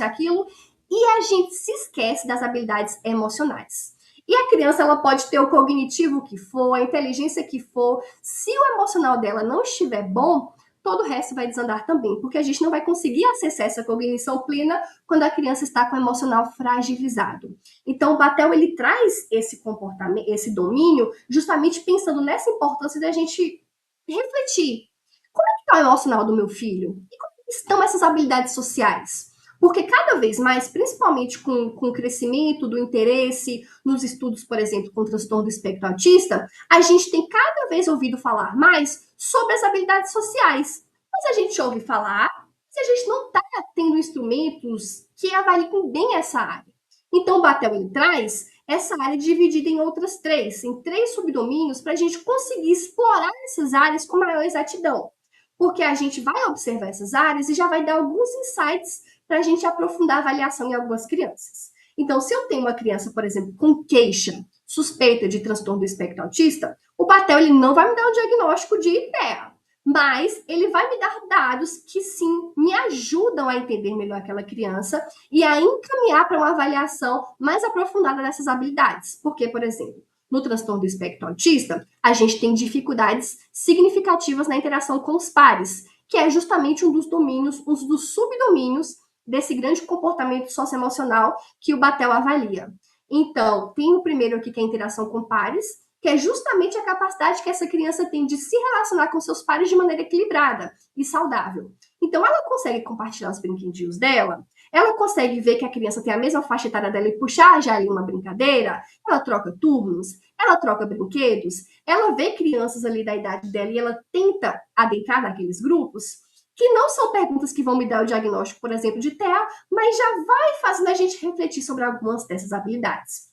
aquilo. E a gente se esquece das habilidades emocionais. E a criança ela pode ter o cognitivo que for, a inteligência que for. Se o emocional dela não estiver bom, todo o resto vai desandar também, porque a gente não vai conseguir acessar essa cognição plena quando a criança está com o emocional fragilizado. Então, o Batel ele traz esse comportamento, esse domínio, justamente pensando nessa importância da gente refletir. Como é que está o emocional do meu filho? E como estão essas habilidades sociais? Porque cada vez mais, principalmente com o crescimento do interesse nos estudos, por exemplo, com o transtorno do espectro autista, a gente tem cada vez ouvido falar mais sobre as habilidades sociais. Mas a gente ouve falar, se a gente não está tendo instrumentos que avaliem bem essa área. Então, o Batel ele traz essa área dividida em outras em 3 subdomínios, para a gente conseguir explorar essas áreas com maior exatidão. Porque a gente vai observar essas áreas e já vai dar alguns insights para a gente aprofundar a avaliação em algumas crianças. Então, se eu tenho uma criança, por exemplo, com queixa suspeita de transtorno do espectro autista, o Batel ele não vai me dar um diagnóstico de TEA, mas ele vai me dar dados que sim me ajudam a entender melhor aquela criança e a encaminhar para uma avaliação mais aprofundada dessas habilidades. Porque, por exemplo, no transtorno do espectro autista, a gente tem dificuldades significativas na interação com os pares, que é justamente um dos domínios, um dos subdomínios desse grande comportamento socioemocional que o Batel avalia. Então, tem o primeiro aqui que é a interação com pares, que é justamente a capacidade que essa criança tem de se relacionar com seus pares de maneira equilibrada e saudável. Então, ela consegue compartilhar os brinquedinhos dela, ela consegue ver que a criança tem a mesma faixa etária dela e puxar já ali uma brincadeira, ela troca turnos, ela troca brinquedos, ela vê crianças ali da idade dela e ela tenta adentrar naqueles grupos, que não são perguntas que vão me dar o diagnóstico, por exemplo, de TEA, mas já vai fazendo a gente refletir sobre algumas dessas habilidades.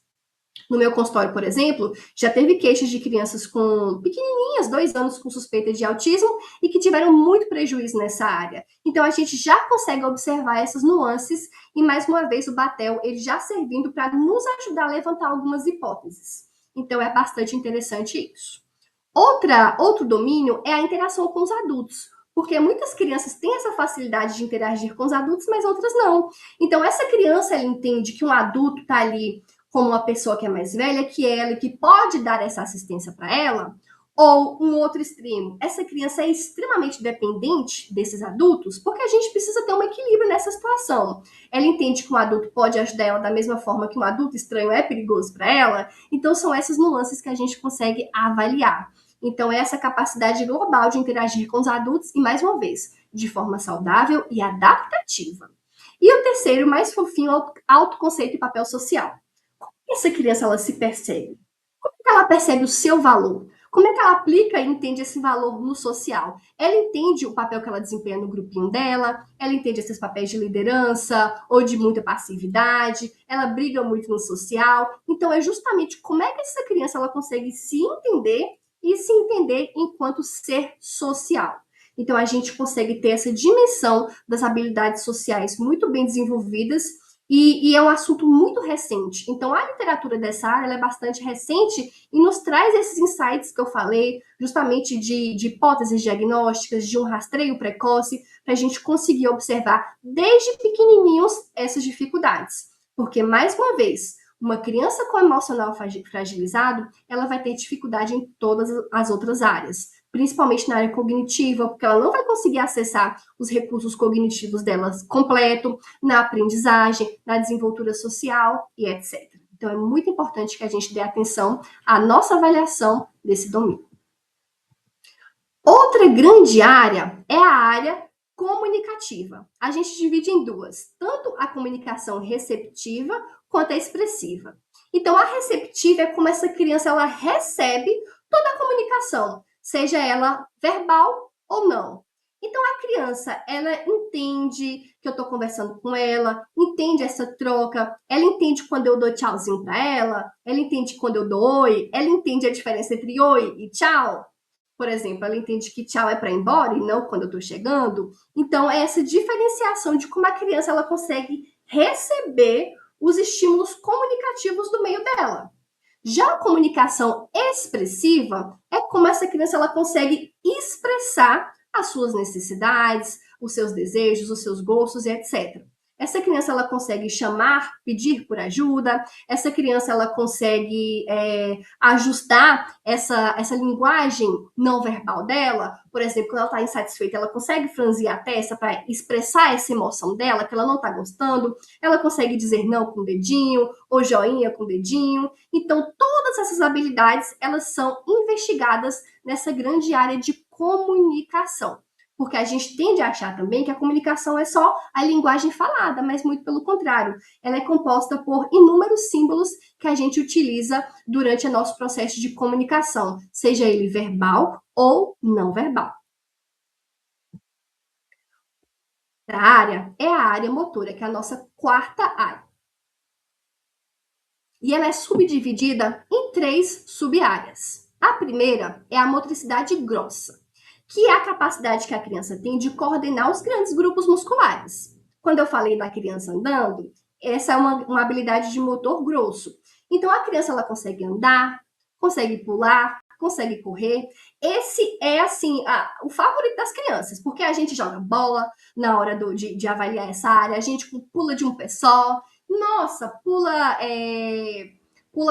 No meu consultório, por exemplo, já teve queixas de crianças com pequenininhas, 2 anos, com suspeita de autismo e que tiveram muito prejuízo nessa área. Então, a gente já consegue observar essas nuances e, mais uma vez, o Batel ele já servindo para nos ajudar a levantar algumas hipóteses. Então, é bastante interessante isso. Outro domínio é a interação com os adultos, porque muitas crianças têm essa facilidade de interagir com os adultos, mas outras não. Então, essa criança ela entende que um adulto está ali como uma pessoa que é mais velha que ela e que pode dar essa assistência para ela, ou um outro extremo, essa criança é extremamente dependente desses adultos, porque a gente precisa ter um equilíbrio nessa situação. Ela entende que um adulto pode ajudar ela da mesma forma que um adulto estranho é perigoso para ela, então são essas nuances que a gente consegue avaliar. Então, é essa capacidade global de interagir com os adultos e, mais uma vez, de forma saudável e adaptativa. E o terceiro, mais fofinho, é o autoconceito e papel social. Como essa criança ela se percebe? Como é que ela percebe o seu valor? Como é que ela aplica e entende esse valor no social? Ela entende o papel que ela desempenha no grupinho dela, ela entende esses papéis de liderança ou de muita passividade, ela briga muito no social. Então, é justamente como é que essa criança ela consegue se entender e se entender enquanto ser social. Então, a gente consegue ter essa dimensão das habilidades sociais muito bem desenvolvidas e é um assunto muito recente. Então, a literatura dessa área é bastante recente e nos traz esses insights que eu falei, justamente de hipóteses diagnósticas, de um rastreio precoce, para a gente conseguir observar desde pequenininhos essas dificuldades. Porque, mais uma vez, uma criança com emocional fragilizado, ela vai ter dificuldade em todas as outras áreas, principalmente na área cognitiva, porque ela não vai conseguir acessar os recursos cognitivos delas completo, na aprendizagem, na desenvoltura social e etc. Então, é muito importante que a gente dê atenção à nossa avaliação desse domínio. Outra grande área é a área comunicativa. A gente divide em duas, tanto a comunicação receptiva quanto a expressiva. Então, a receptiva é como essa criança ela recebe toda a comunicação, seja ela verbal ou não. Então, a criança, ela entende que eu estou conversando com ela, entende essa troca, ela entende quando eu dou tchauzinho para ela entende quando eu dou oi, ela entende a diferença entre oi e tchau. Por exemplo, ela entende que tchau é para ir embora e não quando eu estou chegando. Então, é essa diferenciação de como a criança ela consegue receber os estímulos comunicativos do meio dela. Já a comunicação expressiva é como essa criança ela consegue expressar as suas necessidades, os seus desejos, os seus gostos e etc. Essa criança ela consegue chamar, pedir por ajuda, essa criança ela consegue ajustar essa linguagem não verbal dela. Por exemplo, quando ela está insatisfeita, ela consegue franzir a testa para expressar essa emoção dela, que ela não está gostando. Ela consegue dizer não com o dedinho, ou joinha com o dedinho. Então, todas essas habilidades, elas são investigadas nessa grande área de comunicação. Porque a gente tende a achar também que a comunicação é só a linguagem falada, mas muito pelo contrário. Ela é composta por inúmeros símbolos que a gente utiliza durante o nosso processo de comunicação, seja ele verbal ou não verbal. A área é a área motora, que é a nossa quarta área. E ela é subdividida em 3 sub-áreas. A primeira é a motricidade grossa, que é a capacidade que a criança tem de coordenar os grandes grupos musculares. Quando eu falei da criança andando, essa é uma habilidade de motor grosso. Então, a criança ela consegue andar, consegue pular, consegue correr. Esse é, assim, o favorito das crianças, porque a gente joga bola na hora de avaliar essa área, a gente pula de um pé só, nossa, pula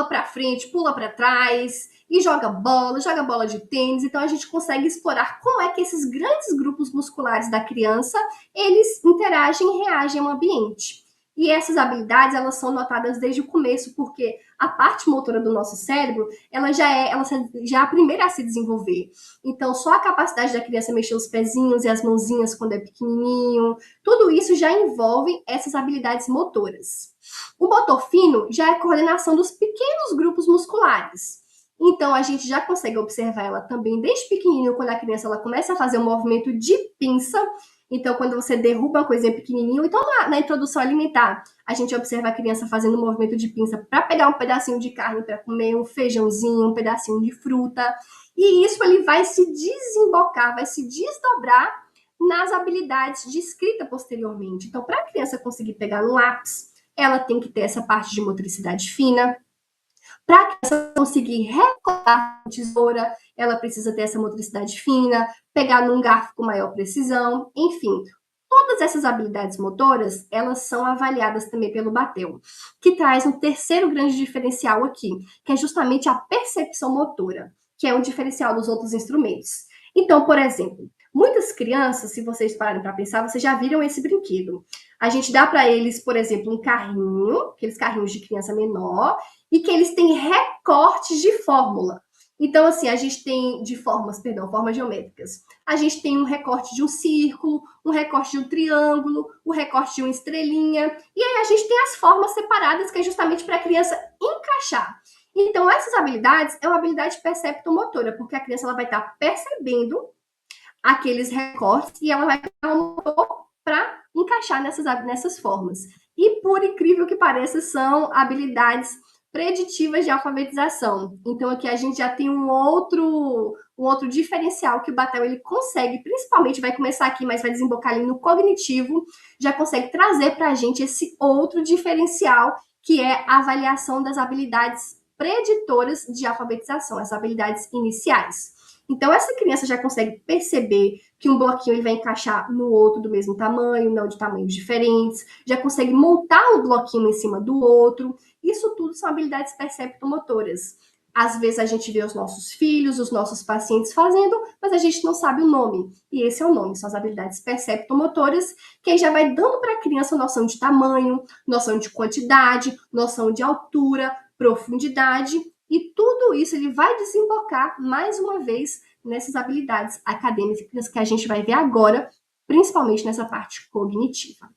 para frente, pula para trás e joga bola de tênis. Então a gente consegue explorar como é que esses grandes grupos musculares da criança, eles interagem e reagem ao ambiente. E essas habilidades, elas são notadas desde o começo, porque a parte motora do nosso cérebro, ela já é a primeira a se desenvolver. Então, só a capacidade da criança mexer os pezinhos e as mãozinhas quando é pequenininho, tudo isso já envolve essas habilidades motoras. O motor fino já é a coordenação dos pequenos grupos musculares. Então, a gente já consegue observar ela também desde pequenininho, quando a criança ela começa a fazer um movimento de pinça. Então, quando você derruba uma coisinha pequenininha, então na introdução alimentar, a gente observa a criança fazendo um movimento de pinça para pegar um pedacinho de carne para comer, um feijãozinho, um pedacinho de fruta. E isso ele vai se desembocar, vai se desdobrar nas habilidades de escrita posteriormente. Então, para a criança conseguir pegar um lápis, ela tem que ter essa parte de motricidade fina. Para a criança conseguir recortar a tesoura, ela precisa ter essa motricidade fina, pegar num garfo com maior precisão, enfim. Todas essas habilidades motoras, elas são avaliadas também pelo Batel, que traz um terceiro grande diferencial aqui, que é justamente a percepção motora, que é um diferencial dos outros instrumentos. Então, por exemplo, muitas crianças, se vocês pararem para pensar, vocês já viram esse brinquedo. A gente dá para eles, por exemplo, um carrinho, aqueles carrinhos de criança menor, e que eles têm recortes de fórmula. Então, assim, a gente tem de formas geométricas. A gente tem um recorte de um círculo, um recorte de um triângulo, um recorte de uma estrelinha. E aí a gente tem as formas separadas, que é justamente para a criança encaixar. Então, essas habilidades é uma habilidade perceptomotora, porque a criança ela vai estar percebendo aqueles recortes e ela vai criar um motor para encaixar nessas formas. E, por incrível que pareça, são habilidades preditivas de alfabetização. Então, aqui a gente já tem um outro diferencial que o Batel ele consegue, principalmente vai começar aqui, mas vai desembocar ali no cognitivo, já consegue trazer para a gente esse outro diferencial, que é a avaliação das habilidades preditoras de alfabetização, as habilidades iniciais. Então, essa criança já consegue perceber que um bloquinho ele vai encaixar no outro do mesmo tamanho, não de tamanhos diferentes, já consegue montar um bloquinho em cima do outro. Isso tudo são habilidades perceptomotoras. Às vezes a gente vê os nossos filhos, os nossos pacientes fazendo, mas a gente não sabe o nome. E esse é o nome, são as habilidades perceptomotoras, que aí já vai dando para a criança noção de tamanho, noção de quantidade, noção de altura, profundidade, e tudo isso ele vai desembocar, mais uma vez, nessas habilidades acadêmicas que a gente vai ver agora, principalmente nessa parte cognitiva.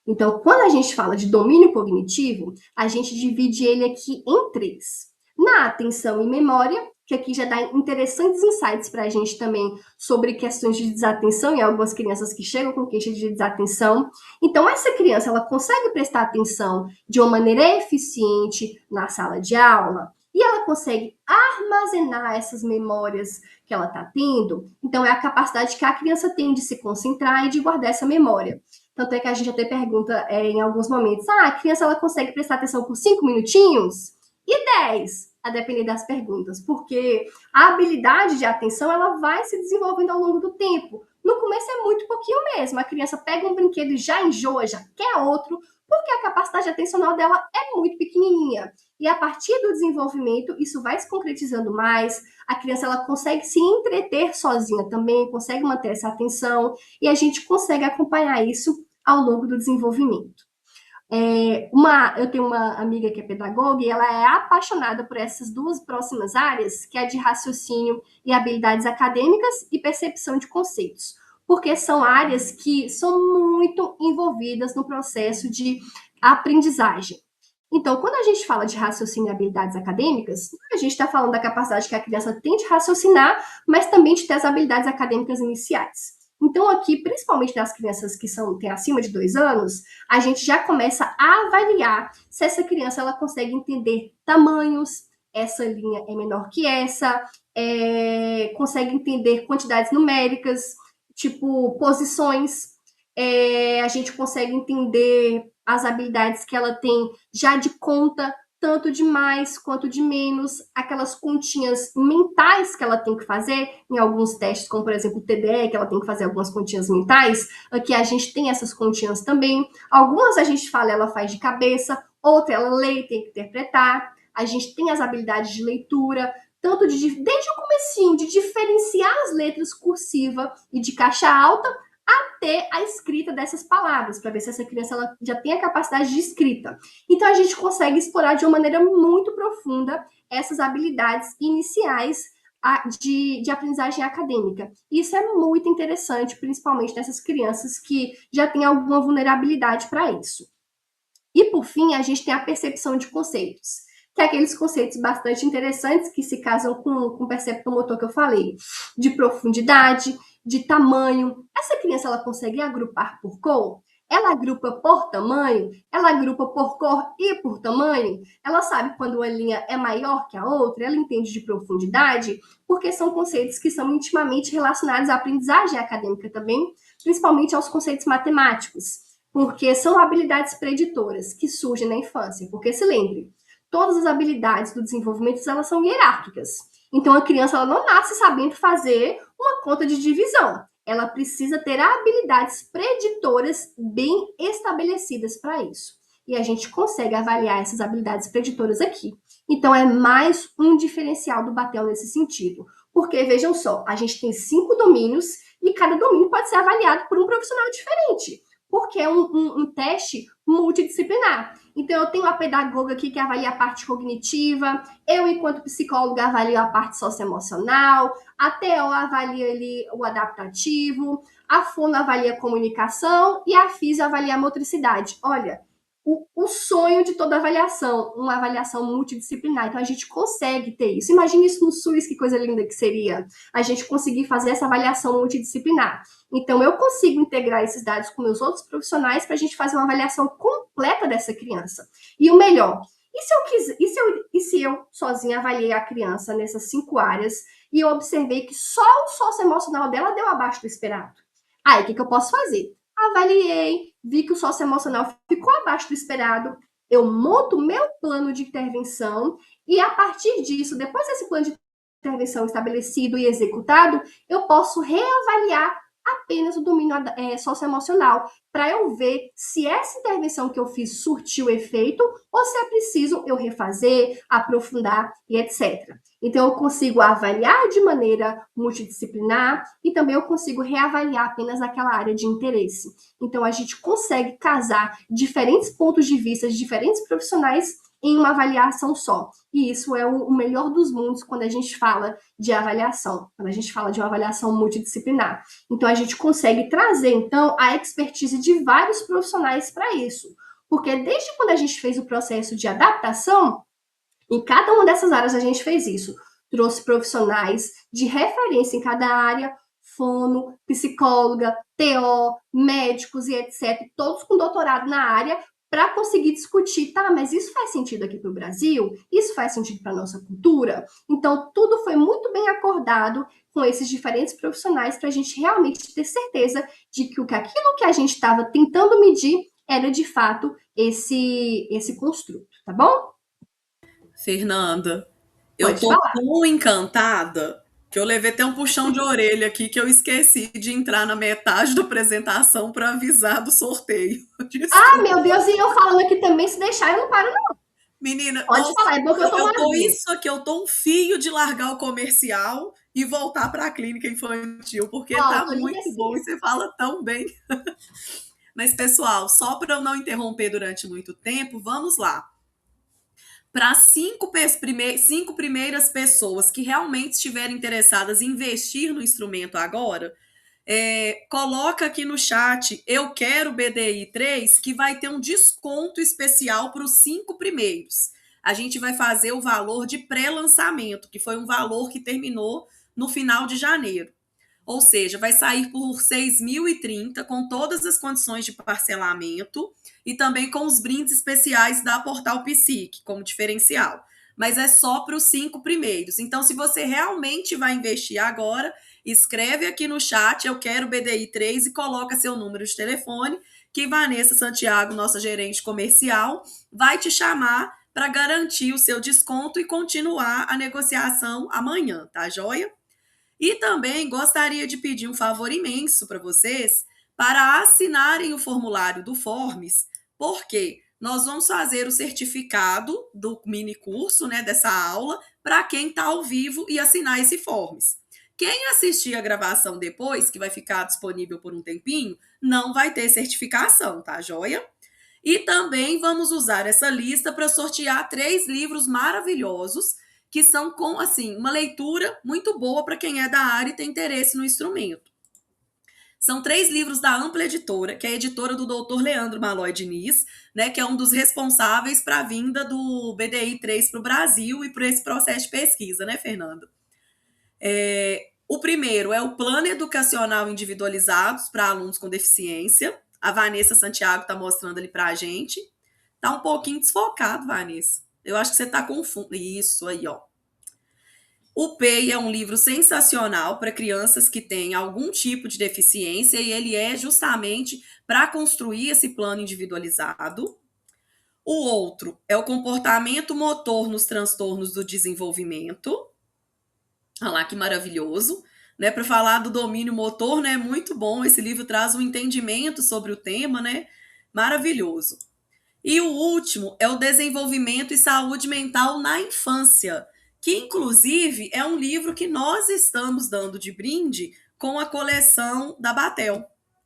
Então, quando a gente fala de domínio cognitivo, a gente divide ele aqui em três. Na atenção e memória, que aqui já dá interessantes insights para a gente também sobre questões de desatenção e algumas crianças que chegam com queixa de desatenção. Então, essa criança ela consegue prestar atenção de uma maneira eficiente na sala de aula e ela consegue armazenar essas memórias que ela está tendo. Então, é a capacidade que a criança tem de se concentrar e de guardar essa memória. Tanto é que a gente até pergunta em alguns momentos, a criança ela consegue prestar atenção por 5 minutinhos? E 10, a depender das perguntas, porque a habilidade de atenção ela vai se desenvolvendo ao longo do tempo. No começo é muito pouquinho mesmo, a criança pega um brinquedo e já enjoa, já quer outro, porque a capacidade atencional dela é muito pequenininha. E a partir do desenvolvimento, isso vai se concretizando mais, a criança ela consegue se entreter sozinha também, consegue manter essa atenção, e a gente consegue acompanhar isso ao longo do desenvolvimento. Eu tenho uma amiga que é pedagoga e ela é apaixonada por essas duas próximas áreas, que é a de raciocínio e habilidades acadêmicas e percepção de conceitos, porque são áreas que são muito envolvidas no processo de aprendizagem. Então, quando a gente fala de raciocínio e habilidades acadêmicas, a gente está falando da capacidade que a criança tem de raciocinar, mas também de ter as habilidades acadêmicas iniciais. Então, aqui, principalmente nas crianças que têm acima de 2 anos, a gente já começa a avaliar se essa criança ela consegue entender tamanhos, essa linha é menor que essa, consegue entender quantidades numéricas, tipo posições, a gente consegue entender as habilidades que ela tem já de conta, tanto de mais quanto de menos, aquelas continhas mentais que ela tem que fazer em alguns testes, como por exemplo o TDE, que ela tem que fazer algumas continhas mentais, aqui a gente tem essas continhas também. Algumas a gente fala, ela faz de cabeça, outra ela lê e tem que interpretar. A gente tem as habilidades de leitura, tanto desde o comecinho, de diferenciar as letras cursiva e de caixa alta, até a escrita dessas palavras, para ver se essa criança ela já tem a capacidade de escrita. Então, a gente consegue explorar de uma maneira muito profunda essas habilidades iniciais de aprendizagem acadêmica. Isso é muito interessante, principalmente nessas crianças que já têm alguma vulnerabilidade para isso. E, por fim, a gente tem a percepção de conceitos, que é aqueles conceitos bastante interessantes que se casam com o perceptomotor que eu falei, de profundidade, de tamanho. Essa criança ela consegue agrupar por cor? Ela agrupa por tamanho? Ela agrupa por cor e por tamanho? Ela sabe quando uma linha é maior que a outra? Ela entende de profundidade? Porque são conceitos que são intimamente relacionados à aprendizagem acadêmica também, principalmente aos conceitos matemáticos, porque são habilidades preditoras que surgem na infância. Porque se lembre, todas as habilidades do desenvolvimento elas são hierárquicas. Então, a criança ela não nasce sabendo fazer uma conta de divisão. Ela precisa ter habilidades preditoras bem estabelecidas para isso. E a gente consegue avaliar essas habilidades preditoras aqui. Então, é mais um diferencial do Batel nesse sentido. Porque, vejam só, a gente tem 5 domínios e cada domínio pode ser avaliado por um profissional diferente, porque é um teste multidisciplinar. Então, eu tenho a pedagoga aqui que avalia a parte cognitiva, eu, enquanto psicóloga, avalio a parte socioemocional, a TO avalia ali o adaptativo, a fono avalia a comunicação e a fisio avalia a motricidade. Olha, o sonho de toda avaliação, uma avaliação multidisciplinar. Então, a gente consegue ter isso. Imagine isso no SUS, que coisa linda que seria a gente conseguir fazer essa avaliação multidisciplinar. Então, eu consigo integrar esses dados com meus outros profissionais para a gente fazer uma avaliação completa dessa criança. E o melhor, e se eu sozinha avaliei a criança nessas 5 áreas e eu observei que só o socioemocional dela deu abaixo do esperado? Aí, o que eu posso fazer? Avaliei, vi que o socioemocional ficou abaixo do esperado, eu monto meu plano de intervenção e, a partir disso, depois desse plano de intervenção estabelecido e executado, eu posso reavaliar apenas o domínio socioemocional, para eu ver se essa intervenção que eu fiz surtiu efeito ou se é preciso eu refazer, aprofundar e etc. Então, eu consigo avaliar de maneira multidisciplinar e também eu consigo reavaliar apenas aquela área de interesse. Então, a gente consegue casar diferentes pontos de vista de diferentes profissionais em uma avaliação só. E isso é o melhor dos mundos quando a gente fala de avaliação, quando a gente fala de uma avaliação multidisciplinar. Então, a gente consegue trazer, então, a expertise de vários profissionais para isso. Porque desde quando a gente fez o processo de adaptação, em cada uma dessas áreas a gente fez isso. Trouxe profissionais de referência em cada área, fono, psicóloga, TO, médicos e etc., todos com doutorado na área, para conseguir discutir, tá, mas isso faz sentido aqui para o Brasil? Isso faz sentido para a nossa cultura? Então, tudo foi muito bem acordado com esses diferentes profissionais para a gente realmente ter certeza de que aquilo que a gente estava tentando medir era, de fato, esse construto, tá bom? Fernanda, eu Pode tô falar. tão encantada que eu levei até um puxão de orelha aqui que eu esqueci de entrar na metade da apresentação para avisar do sorteio. Ah, Desculpa. meu Deus, e eu falando aqui também, se deixar, eu não paro, não. Menina, Pode nossa, falar, é bom que eu tô eu tô vazia. isso aqui, eu tô um fio de largar o comercial e voltar para a clínica infantil, porque Ó, tá tô linda muito bom assim. e você fala tão bem. Mas, pessoal, só para eu não interromper durante muito tempo, vamos lá. Para as cinco primeiras pessoas que realmente estiverem interessadas em investir no instrumento agora, coloca aqui no chat, eu quero BDI 3, que vai ter um desconto especial para os 5 primeiros. A gente vai fazer o valor de pré-lançamento, que foi um valor que terminou no final de janeiro. Ou seja, vai sair por 6.030 com todas as condições de parcelamento e também com os brindes especiais da Portal Psique como diferencial. Mas é só para os 5 primeiros. Então, se você realmente vai investir agora, escreve aqui no chat, eu quero BDI 3 e coloca seu número de telefone, que Vanessa Santiago, nossa gerente comercial, vai te chamar para garantir o seu desconto e continuar a negociação amanhã, tá joia? E também gostaria de pedir um favor imenso para vocês para assinarem o formulário do Forms, porque nós vamos fazer o certificado do mini curso, né, dessa aula, para quem está ao vivo e assinar esse Forms. Quem assistir a gravação depois, que vai ficar disponível por um tempinho, não vai ter certificação, tá, joia? E também vamos usar essa lista para sortear 3 livros maravilhosos que são com assim uma leitura muito boa para quem é da área e tem interesse no instrumento. São 3 livros da Ampla Editora, que é a editora do Dr. Leandro Malói Diniz, né, que é um dos responsáveis para a vinda do BDI 3 para o Brasil e para esse processo de pesquisa, né, Fernanda? O primeiro é o Plano Educacional Individualizados para Alunos com Deficiência. A Vanessa Santiago está mostrando ali para a gente. Tá um pouquinho desfocado, Vanessa. Eu acho que você está confundindo. Isso aí, ó. O PEI é um livro sensacional para crianças que têm algum tipo de deficiência e ele é justamente para construir esse plano individualizado. O outro é o comportamento motor nos transtornos do desenvolvimento. Olha lá que maravilhoso, né? Para falar do domínio motor, né? Muito bom. Esse livro traz um entendimento sobre o tema, né? Maravilhoso. E o último é o desenvolvimento e saúde mental na infância, que inclusive é um livro que nós estamos dando de brinde com a coleção da Batel,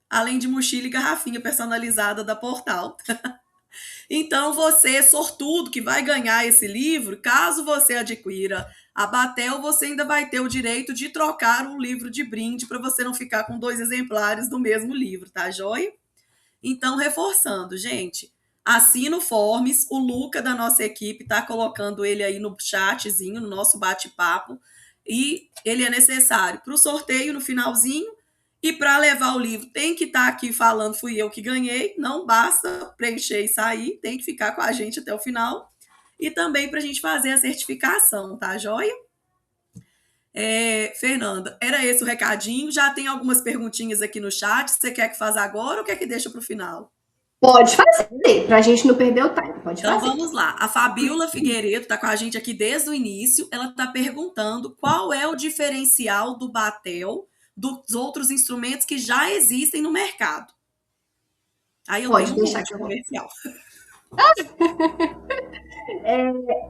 além de mochila e garrafinha personalizada da Portal. Então, você, sortudo, que vai ganhar esse livro, caso você adquira a Batel, você ainda vai ter o direito de trocar um livro de brinde para você não ficar com 2 exemplares do mesmo livro, tá joia? Então, reforçando, gente, assina o Forms, o Luca da nossa equipe está colocando ele aí no chatzinho, no nosso bate-papo, e ele é necessário para o sorteio no finalzinho, e para levar o livro tem que estar aqui falando fui eu que ganhei, não basta preencher e sair, tem que ficar com a gente até o final, e também para a gente fazer a certificação, tá joia? Fernanda, era esse o recadinho, já tem algumas perguntinhas aqui no chat, você quer que faça agora ou quer que deixa para o final? Pode fazer, para a gente não perder o time. Pode Então fazer. vamos lá. A Fabiola Figueiredo está com a gente aqui desde o início. Ela está perguntando qual é o diferencial do batel dos outros instrumentos que já existem no mercado. Aí eu Pode tenho um deixar monte que de eu vou. comercial.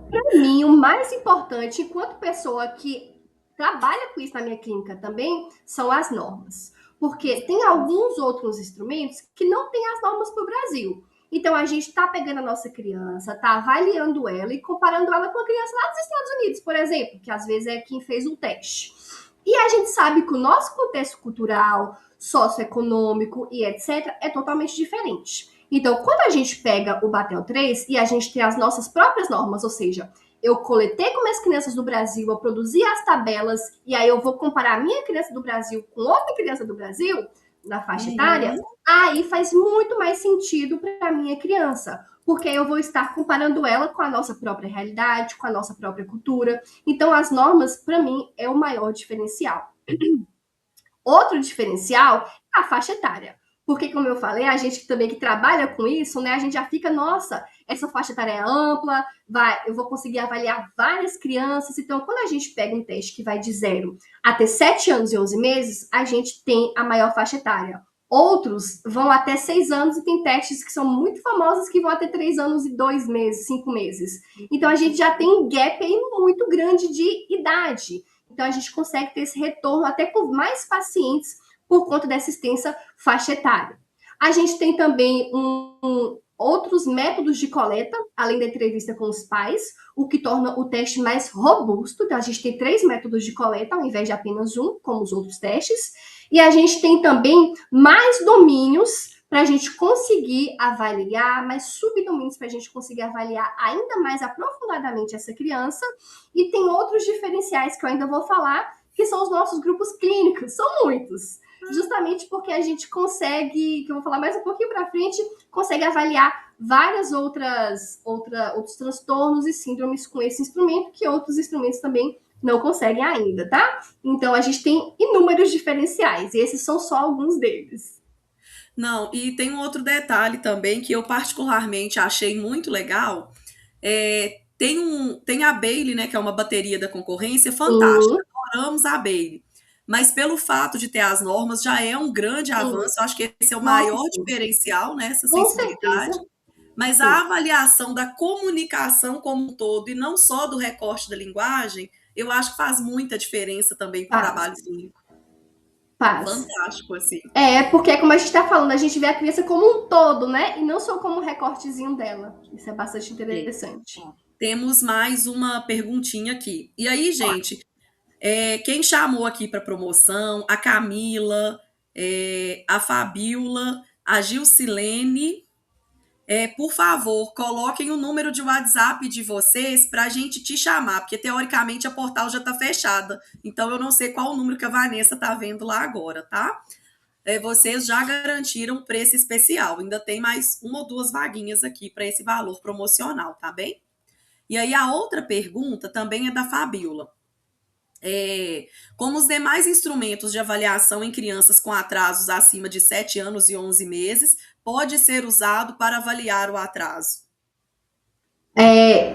Para mim, o mais importante, enquanto pessoa que trabalha com isso na minha clínica também, são as normas. Porque tem alguns outros instrumentos que não têm as normas para o Brasil. Então, a gente está pegando a nossa criança, está avaliando ela e comparando ela com a criança lá dos Estados Unidos, por exemplo, que às vezes é quem fez um teste. E a gente sabe que o nosso contexto cultural, socioeconômico e etc. é totalmente diferente. Então, quando a gente pega o Batel 3 e a gente tem as nossas próprias normas, ou seja, eu coletei com minhas crianças do Brasil, eu produzi as tabelas, e aí eu vou comparar a minha criança do Brasil com outra criança do Brasil, na faixa etária, aí faz muito mais sentido para a minha criança, porque eu vou estar comparando ela com a nossa própria realidade, com a nossa própria cultura. Então, as normas, para mim, é o maior diferencial. Outro diferencial é a faixa etária. Porque, como eu falei, a gente também que trabalha com isso, né? A gente já fica, nossa, essa faixa etária é ampla, eu vou conseguir avaliar várias crianças. Então, quando a gente pega um teste que vai de 0 até 7 anos e 11 meses, a gente tem a maior faixa etária. Outros vão até 6 anos e tem testes que são muito famosos que vão até 3 anos e 2 meses, 5 meses. Então, a gente já tem um gap aí muito grande de idade. Então, a gente consegue ter esse retorno até com mais pacientes por conta dessa extensa faixa etária. A gente tem também outros métodos de coleta, além da entrevista com os pais, o que torna o teste mais robusto. Então, a gente tem 3 métodos de coleta, ao invés de apenas um, como os outros testes. E a gente tem também mais domínios para a gente conseguir avaliar, mais subdomínios para a gente conseguir avaliar ainda mais aprofundadamente essa criança. E tem outros diferenciais que eu ainda vou falar, que são os nossos grupos clínicos. São muitos. Justamente porque a gente consegue, que eu vou falar mais um pouquinho para frente, consegue avaliar várias outros transtornos e síndromes com esse instrumento, que outros instrumentos também não conseguem ainda, tá? Então, a gente tem inúmeros diferenciais, e esses são só alguns deles. Não, e tem um outro detalhe também que eu particularmente achei muito legal. Tem a Bailey, né, que é uma bateria da concorrência, fantástica. Adoramos a Bailey. Mas pelo fato de ter as normas, já é um grande avanço. Eu acho que esse é o Nossa, maior sim. diferencial, né, essa Com certeza. sensibilidade. Mas Sim. a avaliação da comunicação como um todo, e não só do recorte da linguagem, eu acho que faz muita diferença também para o trabalho clínico. Faz. Fantástico, assim. Porque como a gente está falando, a gente vê a criança como um todo, né? E não só como um recortezinho dela. Isso é bastante interessante. Temos mais uma perguntinha aqui. E aí, gente, quem chamou aqui para promoção? A Camila, a Fabiola, a Gilcilene. Por favor, coloquem o número de WhatsApp de vocês para a gente te chamar, porque teoricamente a portal já está fechada. Então eu não sei qual o número que a Vanessa está vendo lá agora, tá? Vocês já garantiram preço especial. Ainda tem mais 1 ou 2 vaguinhas aqui para esse valor promocional, tá bem? E aí a outra pergunta também é da Fabiola. Como os demais instrumentos de avaliação em crianças com atrasos acima de 7 anos e 11 meses, pode ser usado para avaliar o atraso?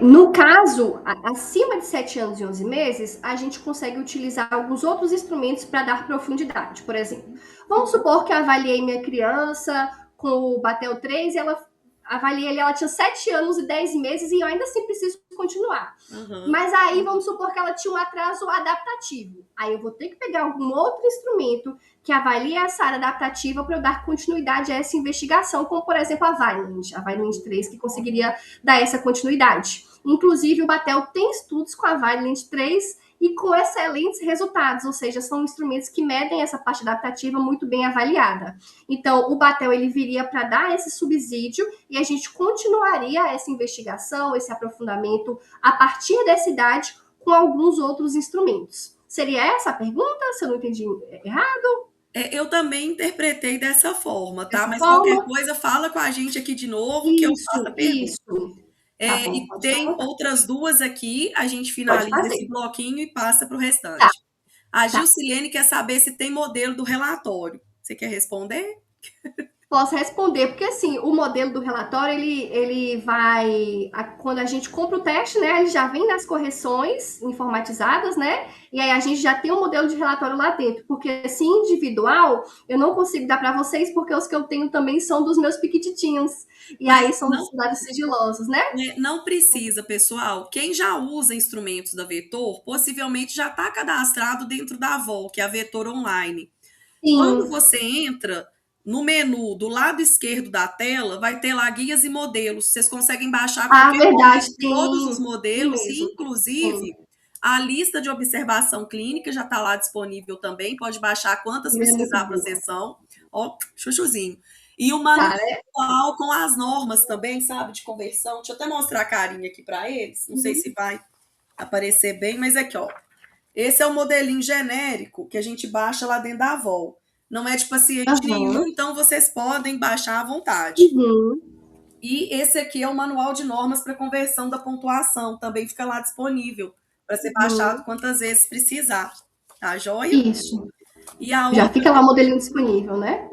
No caso, acima de 7 anos e 11 meses, a gente consegue utilizar alguns outros instrumentos para dar profundidade. Por exemplo, vamos supor que eu avaliei minha criança com o Batel 3 e ela tinha 7 anos e 10 meses e eu ainda assim preciso continuar. Uhum. Mas aí vamos supor que ela tinha um atraso adaptativo. Aí eu vou ter que pegar algum outro instrumento que avalie essa área adaptativa para eu dar continuidade a essa investigação, como por exemplo a Vineland 3, que conseguiria dar essa continuidade. Inclusive, o Batel tem estudos com a Vineland 3 e com excelentes resultados, ou seja, são instrumentos que medem essa parte adaptativa muito bem avaliada. Então, o Batel ele viria para dar esse subsídio e a gente continuaria essa investigação, esse aprofundamento a partir dessa idade com alguns outros instrumentos. Seria essa a pergunta? Se eu não entendi errado? Eu também interpretei dessa forma, tá? Dessa Mas qualquer forma? coisa, fala com a gente aqui de novo que eu faço a Isso, pergunta. isso. Tá bom, E pode ficar à tem vontade. outras duas aqui, a gente Pode finaliza esse fazer. bloquinho e passa para o Tá, restante. A tá. Gilcilene quer saber se tem modelo do relatório. Você quer responder? Posso responder, porque assim, o modelo do relatório, ele vai. Quando a gente compra o teste, né? Ele já vem nas correções informatizadas, né? E aí a gente já tem um modelo de relatório lá dentro. Porque assim, individual, eu não consigo dar para vocês, porque os que eu tenho também são dos meus piquititinhos. E Mas aí são dos dados sigilosos, né? não precisa, pessoal. Quem já usa instrumentos da Vetor, possivelmente já está cadastrado dentro da VOL, que é a Vetor Online. Quando Sim. você entra no menu do lado esquerdo da tela, vai ter lá guias e modelos. Vocês conseguem baixar a Ah, qualquer verdade, momento todos os tem modelos, e mesmo. Tem. inclusive a lista de observação clínica já está lá disponível também. Pode baixar quantas É muito precisar para a boa. sessão. Ó, chuchuzinho. E o Tá, né? manual com as normas também, sabe, de conversão. Deixa eu até mostrar a carinha aqui para eles. Não sei Uhum. se vai aparecer bem, mas aqui, ó. Esse é o modelinho genérico que a gente baixa lá dentro da Vol. Não é de paciente Aham. nenhum, então vocês podem baixar à vontade. Uhum. E esse aqui é o manual de normas para conversão da pontuação, também fica lá disponível para ser baixado Uhum. quantas vezes precisar. Tá joia? Isso. E a Já outra, fica lá o modelinho disponível, né?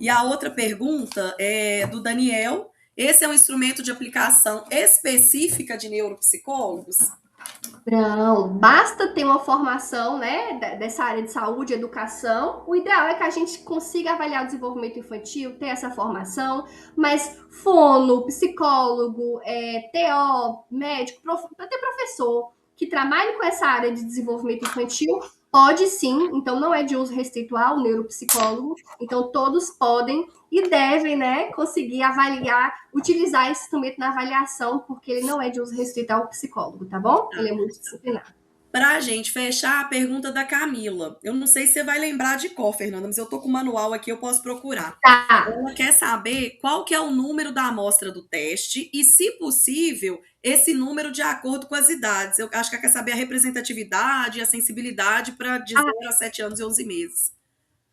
e a outra pergunta é do Daniel. Esse é um instrumento de aplicação específica de neuropsicólogos? Não, basta ter uma formação, né, dessa área de saúde, educação. O ideal é que a gente consiga avaliar o desenvolvimento infantil, ter essa formação, mas fono, psicólogo, TO, médico, até professor que trabalhe com essa área de desenvolvimento infantil, pode sim, então não é de uso restrito ao neuropsicólogo, então todos podem e devem, né, conseguir avaliar, utilizar esse instrumento na avaliação, porque ele não é de uso restrito ao psicólogo, tá bom? Ele é multidisciplinar. Para a gente fechar, a pergunta da Camila. Eu não sei se você vai lembrar de qual, Fernanda, mas eu tô com o manual aqui, eu posso procurar. Tá. Ela quer saber qual que é o número da amostra do teste e, se possível, esse número de acordo com as idades. Eu acho que ela quer saber a representatividade e a sensibilidade para de Ah, 0 a 7 anos e 11 meses.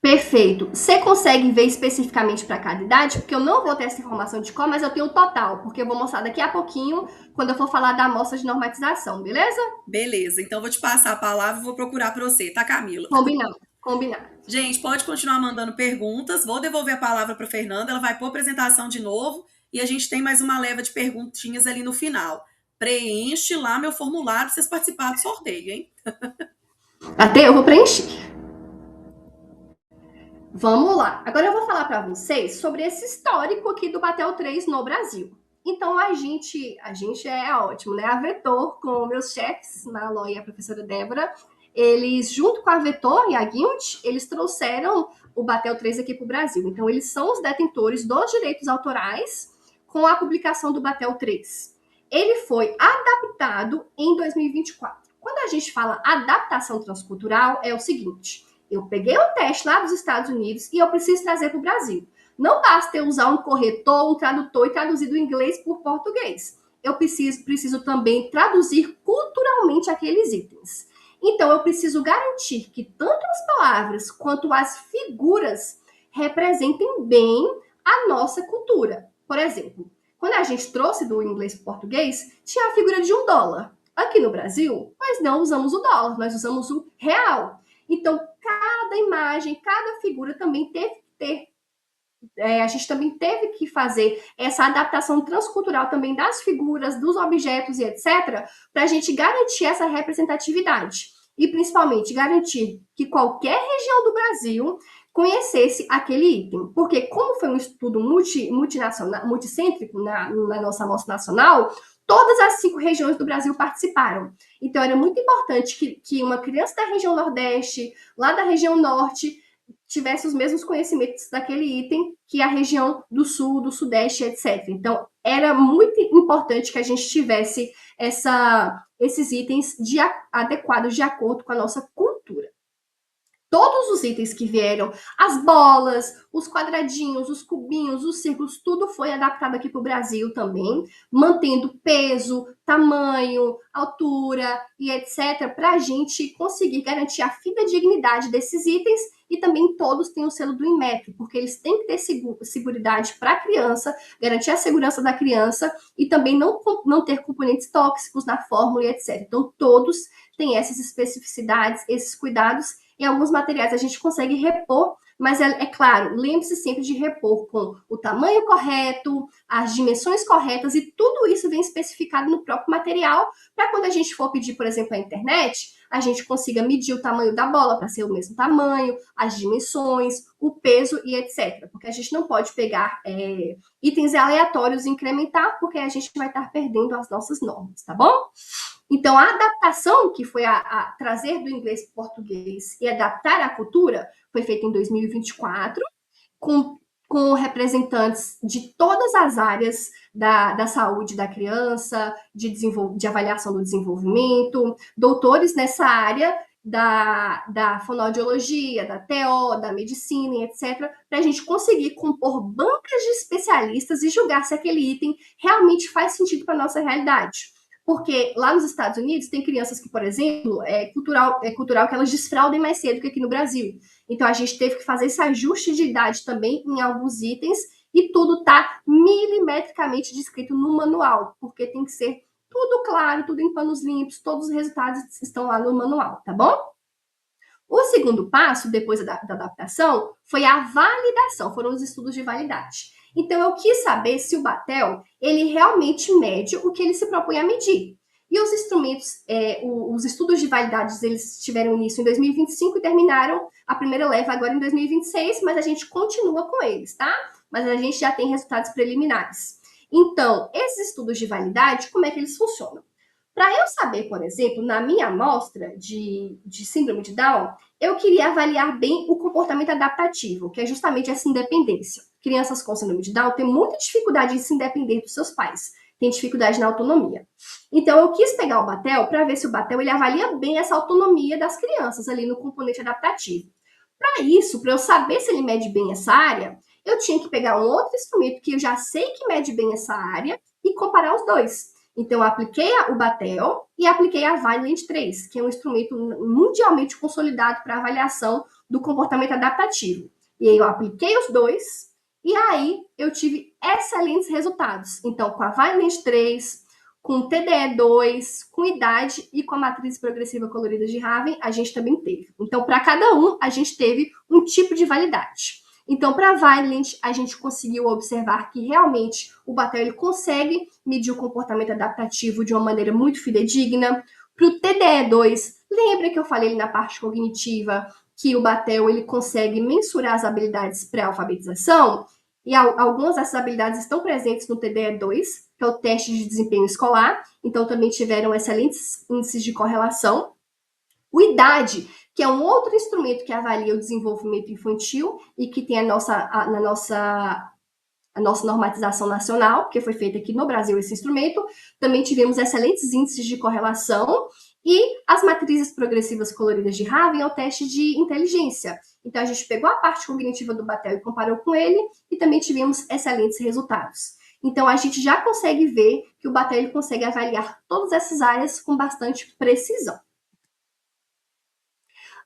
perfeito. Você consegue ver especificamente para cada idade? Porque eu não vou ter essa informação de qual, mas eu tenho o total, porque eu vou mostrar daqui a pouquinho, quando eu for falar da amostra de normatização, beleza? Beleza, então eu vou te passar a palavra e vou procurar para você, tá, Camila? Combinado, combinado. Gente, pode continuar mandando perguntas. Vou devolver a palavra para Fernanda, ela vai pôr a apresentação de novo e a gente tem mais uma leva de perguntinhas ali no final. Preenche lá meu formulário para vocês participarem do sorteio, hein? Até eu vou preencher. Vamos lá. Agora eu vou falar para vocês sobre esse histórico aqui do Batel 3 no Brasil. Então a gente é ótimo, né? A Vetor, com meus chefes, Maló e a professora Débora, eles, junto com a Vetor e a Guild, eles trouxeram o Batel 3 aqui para o Brasil. Então, eles são os detentores dos direitos autorais com a publicação do Batel 3. Ele foi adaptado em 2024. Quando a gente fala adaptação transcultural, é o seguinte: eu peguei um teste lá dos Estados Unidos e eu preciso trazer para o Brasil. Não basta eu usar um corretor, um tradutor e traduzir do inglês por português. Eu preciso também traduzir culturalmente aqueles itens. Então, eu preciso garantir que tanto as palavras quanto as figuras representem bem a nossa cultura. Por exemplo, quando a gente trouxe do inglês para o português, tinha a figura de $1. Aqui no Brasil, nós não usamos o dólar, nós usamos o real. Então, cada imagem, cada figura também teve que ter a gente também teve que fazer essa adaptação transcultural também das figuras, dos objetos e etc., para a gente garantir essa representatividade. E principalmente garantir que qualquer região do Brasil conhecesse aquele item. Porque, como foi um estudo multinacional, multicêntrico na nossa amostra nacional, todas as 5 regiões do Brasil participaram. Então, era muito importante que uma criança da região Nordeste, lá da região Norte, tivesse os mesmos conhecimentos daquele item que a região do Sul, do Sudeste, etc. Então, era muito importante que a gente tivesse esses itens adequados de acordo com a nossa cultura. Todos os itens que vieram, as bolas, os quadradinhos, os cubinhos, os círculos, tudo foi adaptado aqui para o Brasil também, mantendo peso, tamanho, altura e etc., para a gente conseguir garantir a fidedignidade desses itens e também todos têm o selo do Inmetro, porque eles têm que ter seguridade para a criança, garantir a segurança da criança e também não ter componentes tóxicos na fórmula e etc. Então, todos têm essas especificidades, esses cuidados. Em alguns materiais a gente consegue repor, mas é claro, lembre-se sempre de repor com o tamanho correto, as dimensões corretas e tudo isso vem especificado no próprio material para quando a gente for pedir, por exemplo, à internet, a gente consiga medir o tamanho da bola para ser o mesmo tamanho, as dimensões, o peso e etc. Porque a gente não pode pegar itens aleatórios e incrementar, porque a gente vai estar perdendo as nossas normas, tá bom? Então, a adaptação, que foi a trazer do inglês para o português e adaptar a cultura, foi feita em 2024, com representantes de todas as áreas da saúde da criança, de avaliação do desenvolvimento, doutores nessa área da fonoaudiologia, da TO, da medicina, etc., para a gente conseguir compor bancas de especialistas e julgar se aquele item realmente faz sentido para a nossa realidade. Porque lá nos Estados Unidos tem crianças que, por exemplo, é cultural que elas desfraudem mais cedo que aqui no Brasil. Então a gente teve que fazer esse ajuste de idade também em alguns itens e tudo está milimetricamente descrito no manual, porque tem que ser tudo claro, tudo em panos limpos, todos os resultados estão lá no manual, tá bom? O segundo passo, depois da adaptação, foi a validação, foram os estudos de validade. Então, eu quis saber se o Batel, ele realmente mede o que ele se propõe a medir. E os instrumentos, os estudos de validade, eles tiveram início em 2025 e terminaram a primeira leva agora em 2026, mas a gente continua com eles, tá? Mas a gente já tem resultados preliminares. Então, esses estudos de validade, como é que eles funcionam? Para eu saber, por exemplo, na minha amostra de síndrome de Down, eu queria avaliar bem o comportamento adaptativo, que é justamente essa independência. Crianças com síndrome de Down têm muita dificuldade em se independer dos seus pais, têm dificuldade na autonomia. Então, eu quis pegar o Batel para ver se o Batel ele avalia bem essa autonomia das crianças ali no componente adaptativo. Para isso, para eu saber se ele mede bem essa área, eu tinha que pegar um outro instrumento que eu já sei que mede bem essa área e comparar os dois. Então, eu apliquei o Batel e apliquei a Vineland 3, que é um instrumento mundialmente consolidado para avaliação do comportamento adaptativo. E aí eu apliquei os dois e aí eu tive excelentes resultados. Então, com a Vineland 3, com o TDE2, com idade e com a matriz progressiva colorida de Raven, a gente também teve. Então, para cada um, a gente teve um tipo de validade. Então, para a Vineland, a gente conseguiu observar que realmente o Batel ele consegue medir o comportamento adaptativo de uma maneira muito fidedigna. Para o TDE2, lembra que eu falei na parte cognitiva que o Batel ele consegue mensurar as habilidades pré-alfabetização? E algumas dessas habilidades estão presentes no TDE2, que é o teste de desempenho escolar. Então, também tiveram excelentes índices de correlação. O IDADE, que é um outro instrumento que avalia o desenvolvimento infantil e que tem a nossa normatização nacional, que foi feita aqui no Brasil esse instrumento. Também tivemos excelentes índices de correlação e as matrizes progressivas coloridas de Raven é o teste de inteligência. Então, a gente pegou a parte cognitiva do Batel e comparou com ele e também tivemos excelentes resultados. Então, a gente já consegue ver que o Batel ele consegue avaliar todas essas áreas com bastante precisão.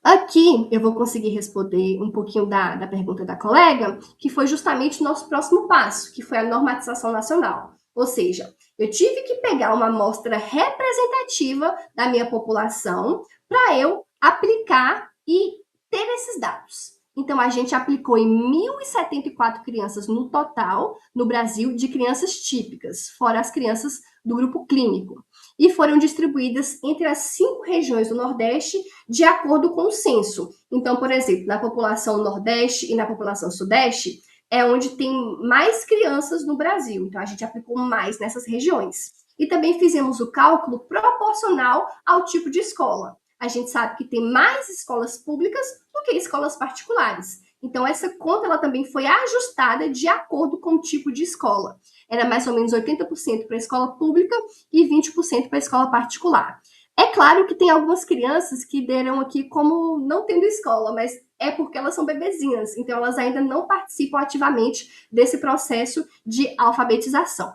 Aqui eu vou conseguir responder um pouquinho da pergunta da colega, que foi justamente o nosso próximo passo, que foi a normatização nacional. Ou seja, eu tive que pegar uma amostra representativa da minha população para eu aplicar e ter esses dados. Então, a gente aplicou em 1.074 crianças no total, no Brasil, de crianças típicas, fora as crianças do grupo clínico. E foram distribuídas entre as 5 regiões do Nordeste, de acordo com o censo. Então, por exemplo, na população Nordeste e na população Sudeste, é onde tem mais crianças no Brasil. Então, a gente aplicou mais nessas regiões. E também fizemos o cálculo proporcional ao tipo de escola. A gente sabe que tem mais escolas públicas do que escolas particulares. Então, essa conta ela também foi ajustada de acordo com o tipo de escola. Era mais ou menos 80% para a escola pública e 20% para a escola particular. É claro que tem algumas crianças que deram aqui como não tendo escola, mas é porque elas são bebezinhas, então elas ainda não participam ativamente desse processo de alfabetização.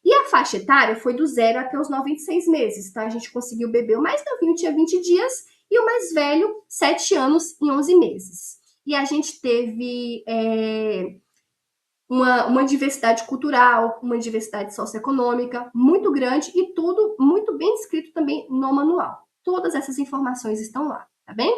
E a faixa etária foi do 0 até os 96 meses, tá? A gente conseguiu beber, o mais novinho tinha 20 dias e o mais velho, 7 anos e 11 meses. E a gente teve uma diversidade cultural, uma diversidade socioeconômica muito grande e tudo muito bem descrito também no manual. Todas essas informações estão lá, tá bem?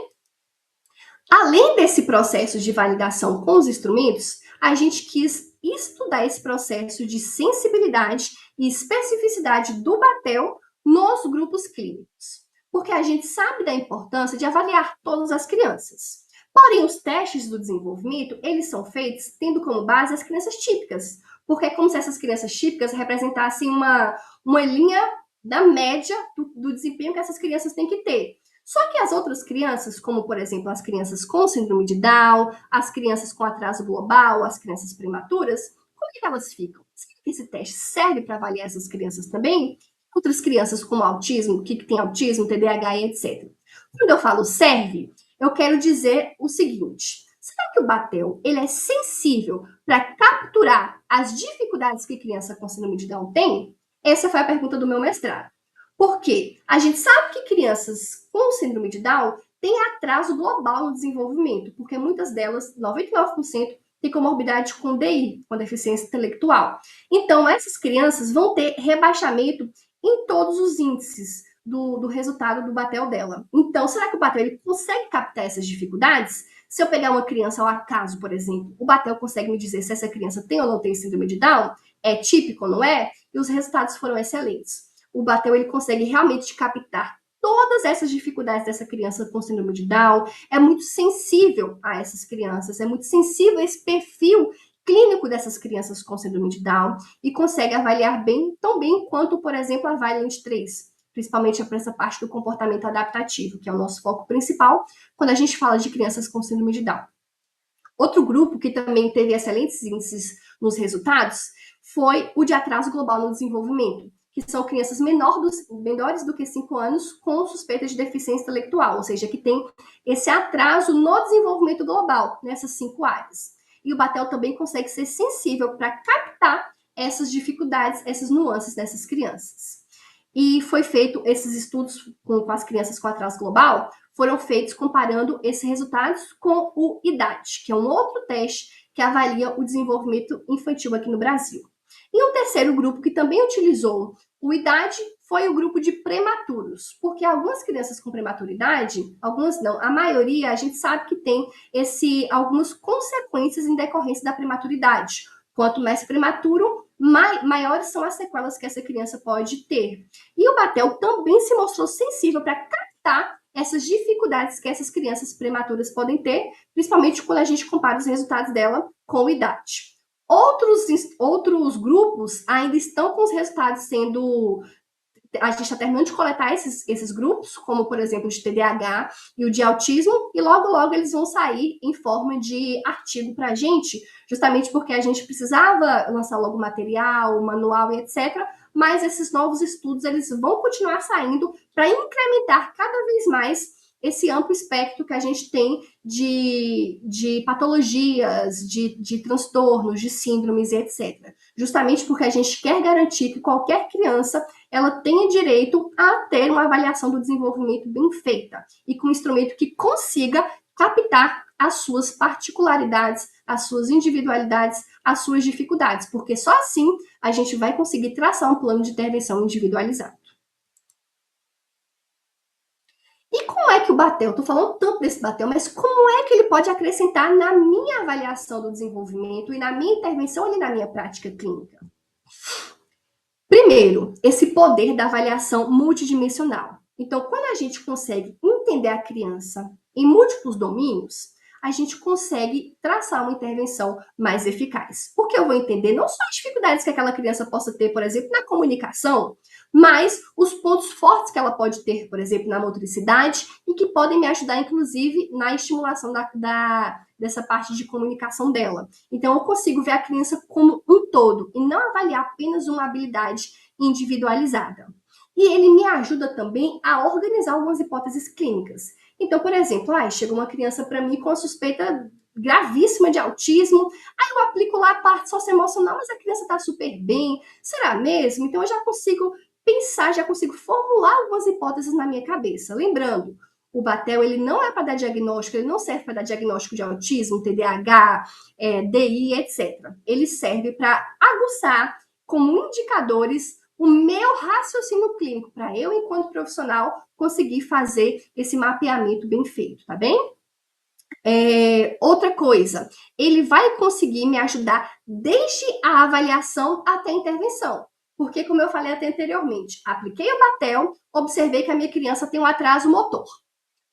Além desse processo de validação com os instrumentos, a gente quis estudar esse processo de sensibilidade e especificidade do Batel nos grupos clínicos, porque a gente sabe da importância de avaliar todas as crianças. Porém, os testes do desenvolvimento, eles são feitos tendo como base as crianças típicas, porque é como se essas crianças típicas representassem uma linha da média do desempenho que essas crianças têm que ter. Só que as outras crianças, como por exemplo as crianças com síndrome de Down, as crianças com atraso global, as crianças prematuras, como é que elas ficam? Será que esse teste serve para avaliar essas crianças também? Outras crianças com autismo, que tem autismo, TDAH e etc. Quando eu falo serve, eu quero dizer o seguinte: será que o Batel ele é sensível para capturar as dificuldades que criança com síndrome de Down tem? Essa foi a pergunta do meu mestrado. Por quê? A gente sabe que crianças com síndrome de Down têm atraso global no desenvolvimento, porque muitas delas, 99%, têm comorbidade com DI, com deficiência intelectual. Então, essas crianças vão ter rebaixamento em todos os índices do resultado do Batel dela. Então, será que o Batel ele consegue captar essas dificuldades? Se eu pegar uma criança ao acaso, por exemplo, o Batel consegue me dizer se essa criança tem ou não tem síndrome de Down? É típico ou não é? E os resultados foram excelentes. O Batel ele consegue realmente captar todas essas dificuldades dessa criança com síndrome de Down, é muito sensível a essas crianças, é muito sensível a esse perfil clínico dessas crianças com síndrome de Down e consegue avaliar bem, tão bem quanto, por exemplo, a Valiant 3, principalmente para essa parte do comportamento adaptativo, que é o nosso foco principal quando a gente fala de crianças com síndrome de Down. Outro grupo que também teve excelentes índices nos resultados foi o de atraso global no desenvolvimento, que são crianças menores do que 5 anos com suspeita de deficiência intelectual, ou seja, que tem esse atraso no desenvolvimento global nessas 5 áreas. E o Batel também consegue ser sensível para captar essas dificuldades, essas nuances dessas crianças. E foi feito esses estudos com as crianças com atraso global, foram feitos comparando esses resultados com o IDAT, que é um outro teste que avalia o desenvolvimento infantil aqui no Brasil. E um terceiro grupo que também utilizou o IDAT foi o grupo de prematuros, porque algumas crianças com prematuridade, algumas não, a maioria a gente sabe que tem algumas consequências em decorrência da prematuridade. Quanto mais prematuro, maiores são as sequelas que essa criança pode ter. E o Batel também se mostrou sensível para captar essas dificuldades que essas crianças prematuras podem ter, principalmente quando a gente compara os resultados dela com o IDAT. Outros grupos ainda estão com os resultados sendo. A gente está terminando de coletar esses grupos, como, por exemplo, o de TDAH e o de autismo, e logo eles vão sair em forma de artigo para a gente, justamente porque a gente precisava lançar logo material, manual e etc. Mas esses novos estudos eles vão continuar saindo para incrementar cada vez mais esse amplo espectro que a gente tem de patologias, de transtornos, de síndromes e etc. Justamente porque a gente quer garantir que qualquer criança ela tenha direito a ter uma avaliação do desenvolvimento bem feita e com um instrumento que consiga captar as suas particularidades, as suas individualidades, as suas dificuldades, porque só assim a gente vai conseguir traçar um plano de intervenção individualizado. E como é é que o Batel, estou falando tanto desse Batel, mas como é que ele pode acrescentar na minha avaliação do desenvolvimento e na minha intervenção e na minha prática clínica? Primeiro, esse poder da avaliação multidimensional. Então, quando a gente consegue entender a criança em múltiplos domínios, a gente consegue traçar uma intervenção mais eficaz. Porque eu vou entender não só as dificuldades que aquela criança possa ter, por exemplo, na comunicação, mas os pontos fortes que ela pode ter, por exemplo, na motricidade, e que podem me ajudar, inclusive, na estimulação dessa parte de comunicação dela. Então, eu consigo ver a criança como um todo, e não avaliar apenas uma habilidade individualizada. E ele me ajuda também a organizar algumas hipóteses clínicas. Então, por exemplo, chega uma criança para mim com a suspeita gravíssima de autismo, aí eu aplico lá a parte socioemocional, mas a criança está super bem, será mesmo? Então eu já consigo pensar, já consigo formular algumas hipóteses na minha cabeça. Lembrando, o Batel ele não é para dar diagnóstico, ele não serve para dar diagnóstico de autismo, TDAH, DI, etc. Ele serve para aguçar como indicadores o meu raciocínio clínico, para eu, enquanto profissional, conseguir fazer esse mapeamento bem feito, tá bem? Outra coisa, ele vai conseguir me ajudar desde a avaliação até a intervenção. Porque, como eu falei até anteriormente, apliquei o Batel, observei que a minha criança tem um atraso motor.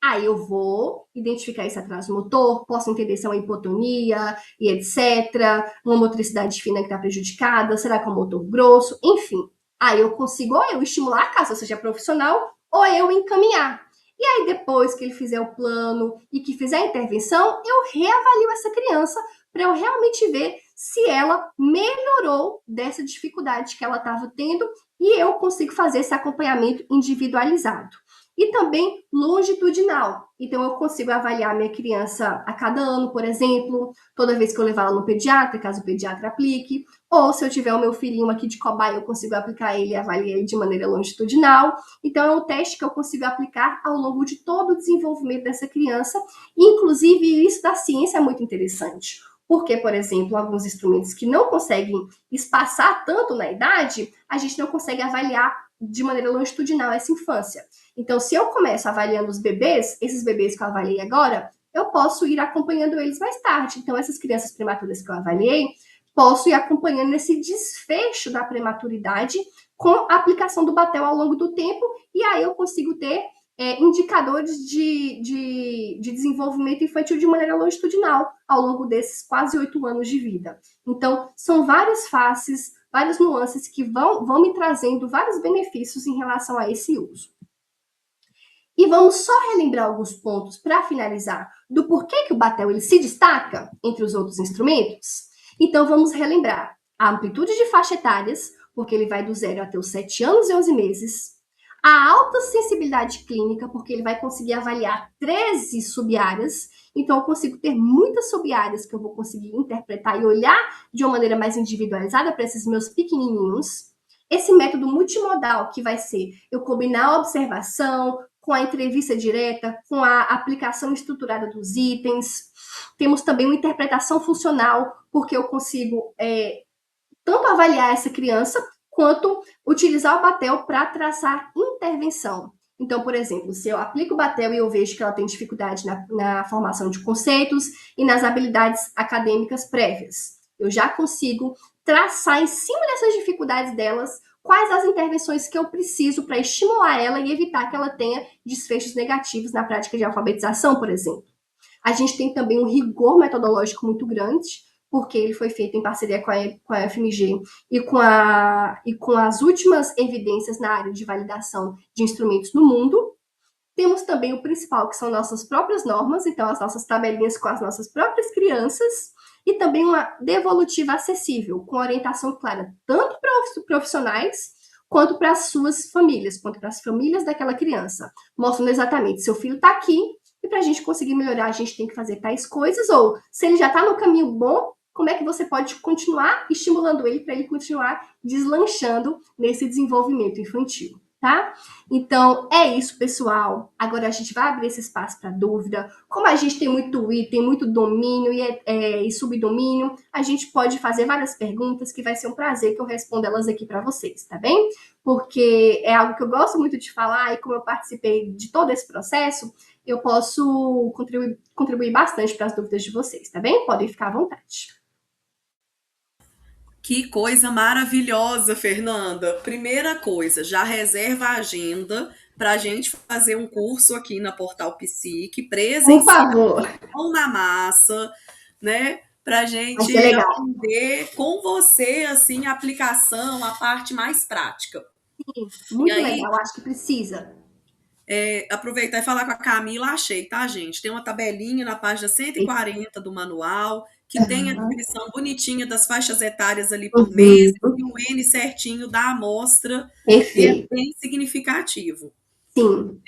Aí eu vou identificar esse atraso motor, posso entender se é uma hipotonia e etc., uma motricidade fina que está prejudicada, será que é um motor grosso, enfim. Aí eu consigo ou eu estimular, caso eu seja profissional, ou eu encaminhar. E aí depois que ele fizer o plano e que fizer a intervenção, eu reavalio essa criança para eu realmente ver se ela melhorou dessa dificuldade que ela estava tendo e eu consigo fazer esse acompanhamento individualizado. E também longitudinal. Então, eu consigo avaliar minha criança a cada ano, por exemplo, toda vez que eu levar ela no pediatra, caso o pediatra aplique, ou se eu tiver o meu filhinho aqui de cobaia, eu consigo aplicar ele e avaliar ele de maneira longitudinal. Então, é um teste que eu consigo aplicar ao longo de todo o desenvolvimento dessa criança. Inclusive, isso da ciência é muito interessante. Porque, por exemplo, alguns instrumentos que não conseguem espaçar tanto na idade, a gente não consegue avaliar de maneira longitudinal essa infância. Então, se eu começo avaliando os bebês, esses bebês que eu avaliei agora, eu posso ir acompanhando eles mais tarde. Então, essas crianças prematuras que eu avaliei, posso ir acompanhando esse desfecho da prematuridade com a aplicação do Batel ao longo do tempo, e aí eu consigo ter indicadores de desenvolvimento infantil de maneira longitudinal ao longo desses quase 8 anos de vida. Então, são várias faces, várias nuances que vão me trazendo vários benefícios em relação a esse uso. E vamos só relembrar alguns pontos para finalizar do porquê que o Batel ele se destaca entre os outros instrumentos. Então, vamos relembrar a amplitude de faixa etárias, porque ele vai do 0 até os 7 anos e 11 meses, a alta sensibilidade clínica, porque ele vai conseguir avaliar 13 sub-áreas, então eu consigo ter muitas sub-áreas que eu vou conseguir interpretar e olhar de uma maneira mais individualizada para esses meus pequenininhos. Esse método multimodal, que vai ser eu combinar a observação com a entrevista direta, com a aplicação estruturada dos itens. Temos também uma interpretação funcional, porque eu consigo tanto avaliar essa criança, quanto utilizar o Batel para traçar intervenção. Então, por exemplo, se eu aplico o Batel e eu vejo que ela tem dificuldade na formação de conceitos e nas habilidades acadêmicas prévias, eu já consigo traçar em cima dessas dificuldades delas quais as intervenções que eu preciso para estimular ela e evitar que ela tenha desfechos negativos na prática de alfabetização, por exemplo. A gente tem também um rigor metodológico muito grande, porque ele foi feito em parceria com a FMG e com as últimas evidências na área de validação de instrumentos no mundo. Temos também o principal, que são nossas próprias normas, então as nossas tabelinhas com as nossas próprias crianças, e também uma devolutiva acessível, com orientação clara tanto para os profissionais, quanto para as suas famílias, quanto para as famílias daquela criança, mostrando exatamente seu filho está aqui, e para a gente conseguir melhorar, a gente tem que fazer tais coisas, ou se ele já está no caminho bom, como é que você pode continuar estimulando ele para ele continuar deslanchando nesse desenvolvimento infantil. tá? Então, é isso, pessoal. Agora a gente vai abrir esse espaço para dúvida. Como a gente tem muito item, muito domínio e subdomínio, a gente pode fazer várias perguntas que vai ser um prazer que eu responda elas aqui para vocês, tá bem? Porque é algo que eu gosto muito de falar e como eu participei de todo esse processo, eu posso contribuir bastante para as dúvidas de vocês, tá bem? Podem ficar à vontade. Que coisa maravilhosa, Fernanda. Primeira coisa, já reserva a agenda para a gente fazer um curso aqui na Portal Psique, Por presencial, favor, mão na massa, né? Para a vai ser gente legal. aprender com você, assim, a aplicação, a parte mais prática. Sim, E muito aí, legal, acho que precisa. aproveitar e falar com a Camila, achei, tá, gente? Tem uma tabelinha na página 140 do manual, que tem a descrição bonitinha das faixas etárias ali por mês, Uhum, e o N certinho da amostra, e é perfeito. bem significativo. Sim.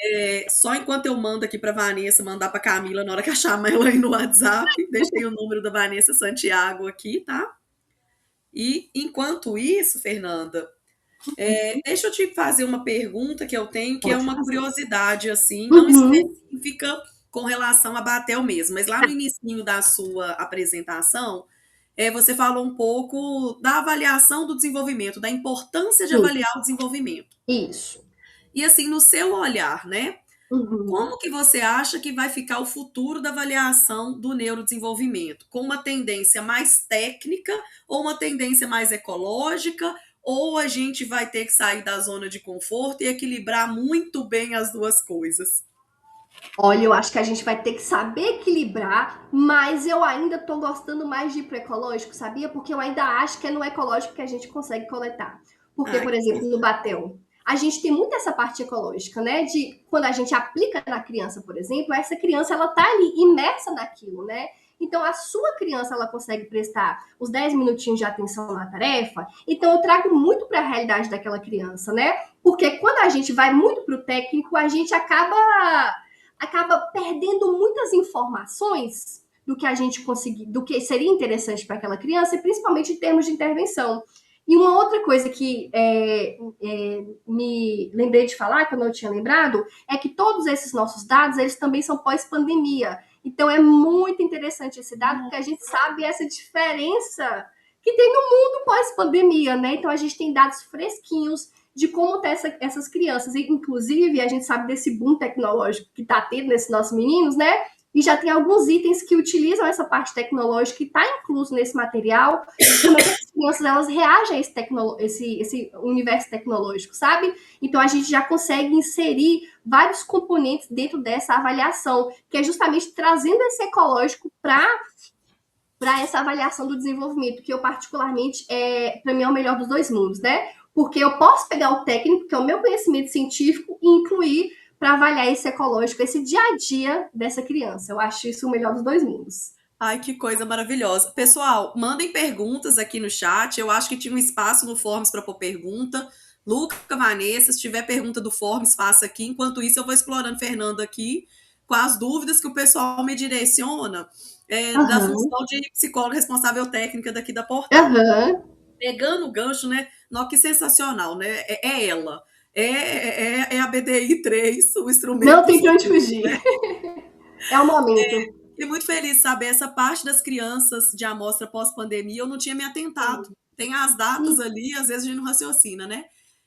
Só enquanto eu mando aqui para Vanessa, mandar para Camila na hora que eu chamar ela aí no WhatsApp, deixei o número da Vanessa Santiago aqui, tá? E enquanto isso, Fernanda, deixa eu te fazer uma pergunta que eu tenho, que é Pode uma fazer. curiosidade, assim, não Uhum, específica com relação a Batel mesmo, mas lá no inicinho da sua apresentação, você falou um pouco da avaliação do desenvolvimento, da importância de sim, avaliar o desenvolvimento. isso. E assim, no seu olhar, né? Uhum. Como que você acha que vai ficar o futuro da avaliação do neurodesenvolvimento? Com uma tendência mais técnica ou uma tendência mais ecológica? Ou a gente vai ter que sair da zona de conforto e equilibrar muito bem as duas coisas? Olha, eu acho que a gente vai ter que saber equilibrar, mas eu ainda tô gostando mais de ir pro ecológico, sabia? Porque eu ainda acho que é no ecológico que a gente consegue coletar. Porque, Ah, por que exemplo, no coisa. Batel, a gente tem muito essa parte ecológica, né? De quando a gente aplica na criança, por exemplo, essa criança ela tá ali imersa naquilo, né? Então, a sua criança ela consegue prestar os 10 minutinhos de atenção na tarefa. Então, eu trago muito para a realidade daquela criança, né? Porque quando a gente vai muito para o técnico, a gente acaba perdendo muitas informações do que a gente conseguir, do que seria interessante para aquela criança, e principalmente em termos de intervenção. E uma outra coisa que me lembrei de falar, que eu não tinha lembrado, é que todos esses nossos dados, eles também são pós-pandemia. Então é muito interessante esse dado, porque a gente sabe essa diferença que tem no mundo pós-pandemia, né? Então a gente tem dados fresquinhos de como tá essas crianças. E, inclusive, a gente sabe desse boom tecnológico que está tendo nesses nossos meninos, né? E já tem alguns itens que utilizam essa parte tecnológica que está incluso nesse material, e como é que as crianças elas reagem a esse universo tecnológico, sabe? Então a gente já consegue inserir vários componentes dentro dessa avaliação, que é justamente trazendo esse ecológico para essa avaliação do desenvolvimento, que eu particularmente, para mim, é o melhor dos dois mundos, né? Porque eu posso pegar o técnico, que é o meu conhecimento científico, e incluir para avaliar esse ecológico, esse dia a dia dessa criança. Eu acho isso o melhor dos dois mundos. Ai, que coisa maravilhosa. Pessoal, mandem perguntas aqui no chat. Eu acho que tinha um espaço no Forms para pôr pergunta. Luca, Vanessa, se tiver pergunta do Forms, faça aqui. Enquanto isso, eu vou explorando Fernando aqui com as dúvidas que o pessoal me direciona da Aham, função de psicóloga responsável técnica daqui da Portal. aham. Pegando o gancho, né? Não, que sensacional, né? É ela. É a BDI 3, o instrumento Não do tem para onde futuro. fugir. É o momento. Fiquei muito feliz de saber essa parte das crianças de amostra pós-pandemia, eu não tinha me atentado. Tem as datas Sim, ali, às vezes a gente não raciocina, né?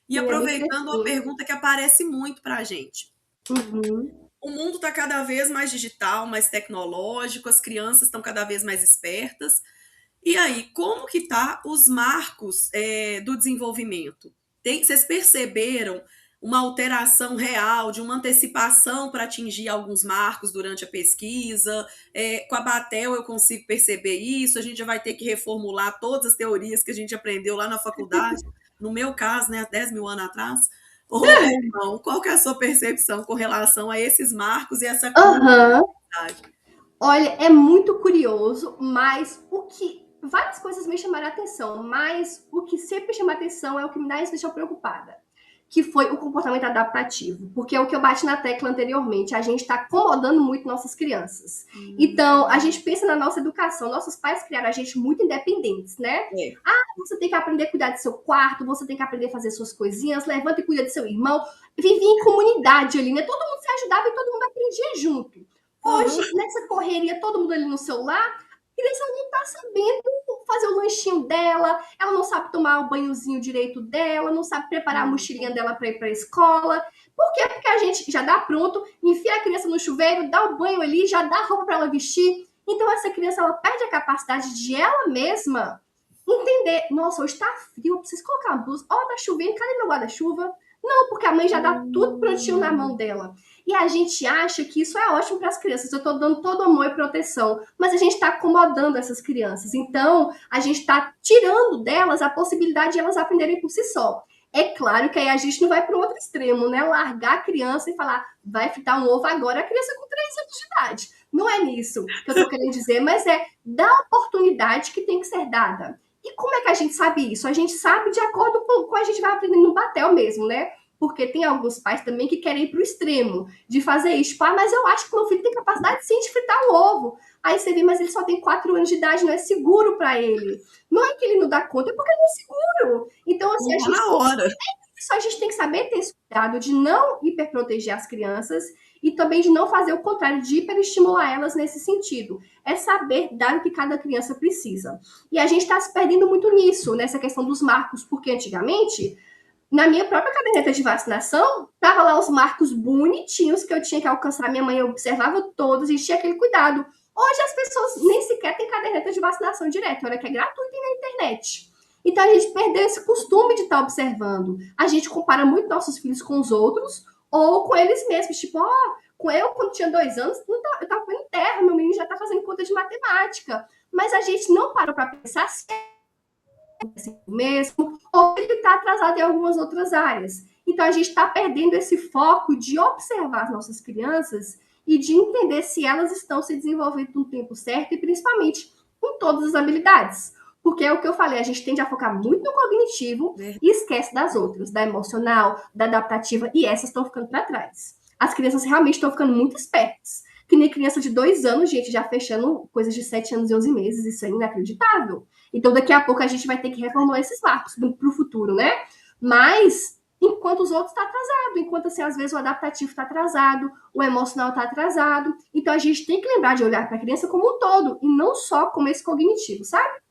E sim, é bem aproveitando uma fresquinho. pergunta que aparece muito para a gente. Uhum. O mundo está cada vez mais digital, mais tecnológico, as crianças estão cada vez mais espertas. E aí, como que tá os marcos do desenvolvimento? Vocês perceberam uma alteração real, de uma antecipação para atingir alguns marcos durante a pesquisa? Com a Batel eu consigo perceber isso, a gente já vai ter que reformular todas as teorias que a gente aprendeu lá na faculdade, no meu caso, né, há 10 mil anos atrás, ou não? Qual que é a sua percepção com relação a esses marcos e essa curva Aham. de idade? Olha, é muito curioso, mas o que várias coisas me chamaram a atenção, mas o que sempre chama a atenção é o que mais me deixou preocupada. que foi o comportamento adaptativo, porque é o que eu bati na tecla anteriormente, a gente está acomodando muito nossas crianças. Então, a gente pensa na nossa educação, nossos pais criaram a gente muito independentes, né? É. Você tem que aprender a cuidar do seu quarto, você tem que aprender a fazer suas coisinhas, levanta e cuida do seu irmão. Vivia em comunidade ali, né? Todo mundo se ajudava e todo mundo aprendia junto. Hoje, nessa correria, todo mundo ali no celular, a criança não tá sabendo fazer o lanchinho dela, ela não sabe tomar o banhozinho direito dela, não sabe preparar a mochilinha dela para ir para a escola. Por quê? Porque a gente já dá pronto, enfia a criança no chuveiro, dá o banho ali, já dá roupa para ela vestir. Então essa criança ela perde a capacidade de ela mesma entender, nossa, hoje tá frio, eu preciso colocar uma blusa, ó, tá chovendo, cadê meu guarda-chuva? Não, porque a mãe já dá tudo prontinho na mão dela. E a gente acha que isso é ótimo para as crianças. Eu estou dando todo amor e proteção, mas a gente está acomodando essas crianças. Então, a gente está tirando delas a possibilidade de elas aprenderem por si só. É claro que aí a gente não vai para o outro extremo, né? Largar a criança e falar, vai fritar um ovo agora, a criança com 3 anos de idade. Não é nisso que eu estou querendo dizer, mas é dar a oportunidade que tem que ser dada. E como é que a gente sabe isso? A gente sabe de acordo com a gente vai aprendendo no batel mesmo, né? Porque tem alguns pais também que querem ir para o extremo de fazer isso. Tipo, mas eu acho que meu filho tem capacidade sim de fritar um ovo. Aí você vê, mas ele só tem 4 anos de idade, não é seguro para ele. Não é que ele não dá conta, é porque não é seguro. Então, assim, a gente... na hora. A gente tem que saber ter esse cuidado de não hiperproteger as crianças e também de não fazer o contrário, de hiperestimular elas nesse sentido. É saber dar o que cada criança precisa. E a gente está se perdendo muito nisso, nessa questão dos marcos, porque antigamente, na minha própria caderneta de vacinação, tava lá os marcos bonitinhos que eu tinha que alcançar. Minha mãe observava todos e tinha aquele cuidado. Hoje as pessoas nem sequer têm caderneta de vacinação direto, olha que é gratuito e na internet. Então a gente perdeu esse costume de estar observando. A gente compara muito nossos filhos com os outros ou com eles mesmos. Tipo, com eu, quando tinha 2 anos, eu estava comendo terra, meu menino já está fazendo conta de matemática. Mas a gente não parou para pensar se é assim mesmo ou ele está atrasado em algumas outras áreas. Então a gente está perdendo esse foco de observar as nossas crianças e de entender se elas estão se desenvolvendo no tempo certo e principalmente em todas as habilidades. Porque é o que eu falei, a gente tende a focar muito no cognitivo e esquece das outras, da emocional, da adaptativa, e essas estão ficando para trás. As crianças realmente estão ficando muito espertas. Que nem criança de 2 anos, gente, já fechando coisas de 7 anos e 11 meses, isso é inacreditável. Então, daqui a pouco a gente vai ter que reformular esses marcos para o futuro, né? Mas, enquanto os outros estão atrasados, enquanto, assim, às vezes o adaptativo está atrasado, o emocional está atrasado. Então, a gente tem que lembrar de olhar para a criança como um todo, e não só como esse cognitivo, sabe?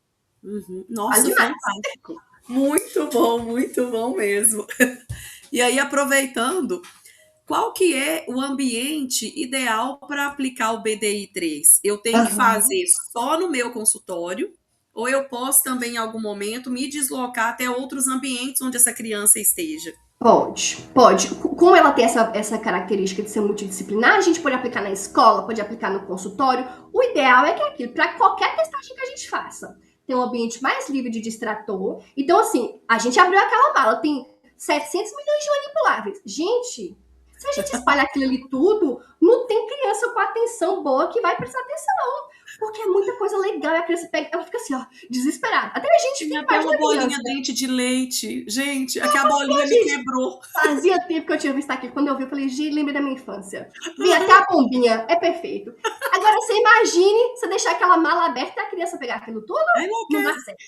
Nossa, fantástico. Muito bom mesmo. E aí, aproveitando, qual que é o ambiente ideal para aplicar o BDI-3? Eu tenho que fazer só no meu consultório ou eu posso também, em algum momento, me deslocar até outros ambientes onde essa criança esteja? Pode. Como ela tem essa característica de ser multidisciplinar, a gente pode aplicar na escola, pode aplicar no consultório. O ideal é que aquilo, para qualquer testagem que a gente faça, tem um ambiente mais livre de distrator. Então, assim, a gente abriu aquela mala, tem 700 milhões de manipuláveis. Gente, se a gente espalha aquilo ali tudo, não tem criança com atenção boa que vai prestar atenção. Porque é muita coisa legal e a criança pega, ela fica assim, ó, desesperada. Até a gente fica até uma bolinha dente de leite. Gente, aqui a bolinha me quebrou. Fazia tempo que eu tinha visto aquilo. Quando eu vi, eu falei, gente, lembrei da minha infância. Vi até a bombinha, é perfeito. Agora, você imagine você deixar aquela mala aberta e a criança pegar aquilo tudo, não dá certo.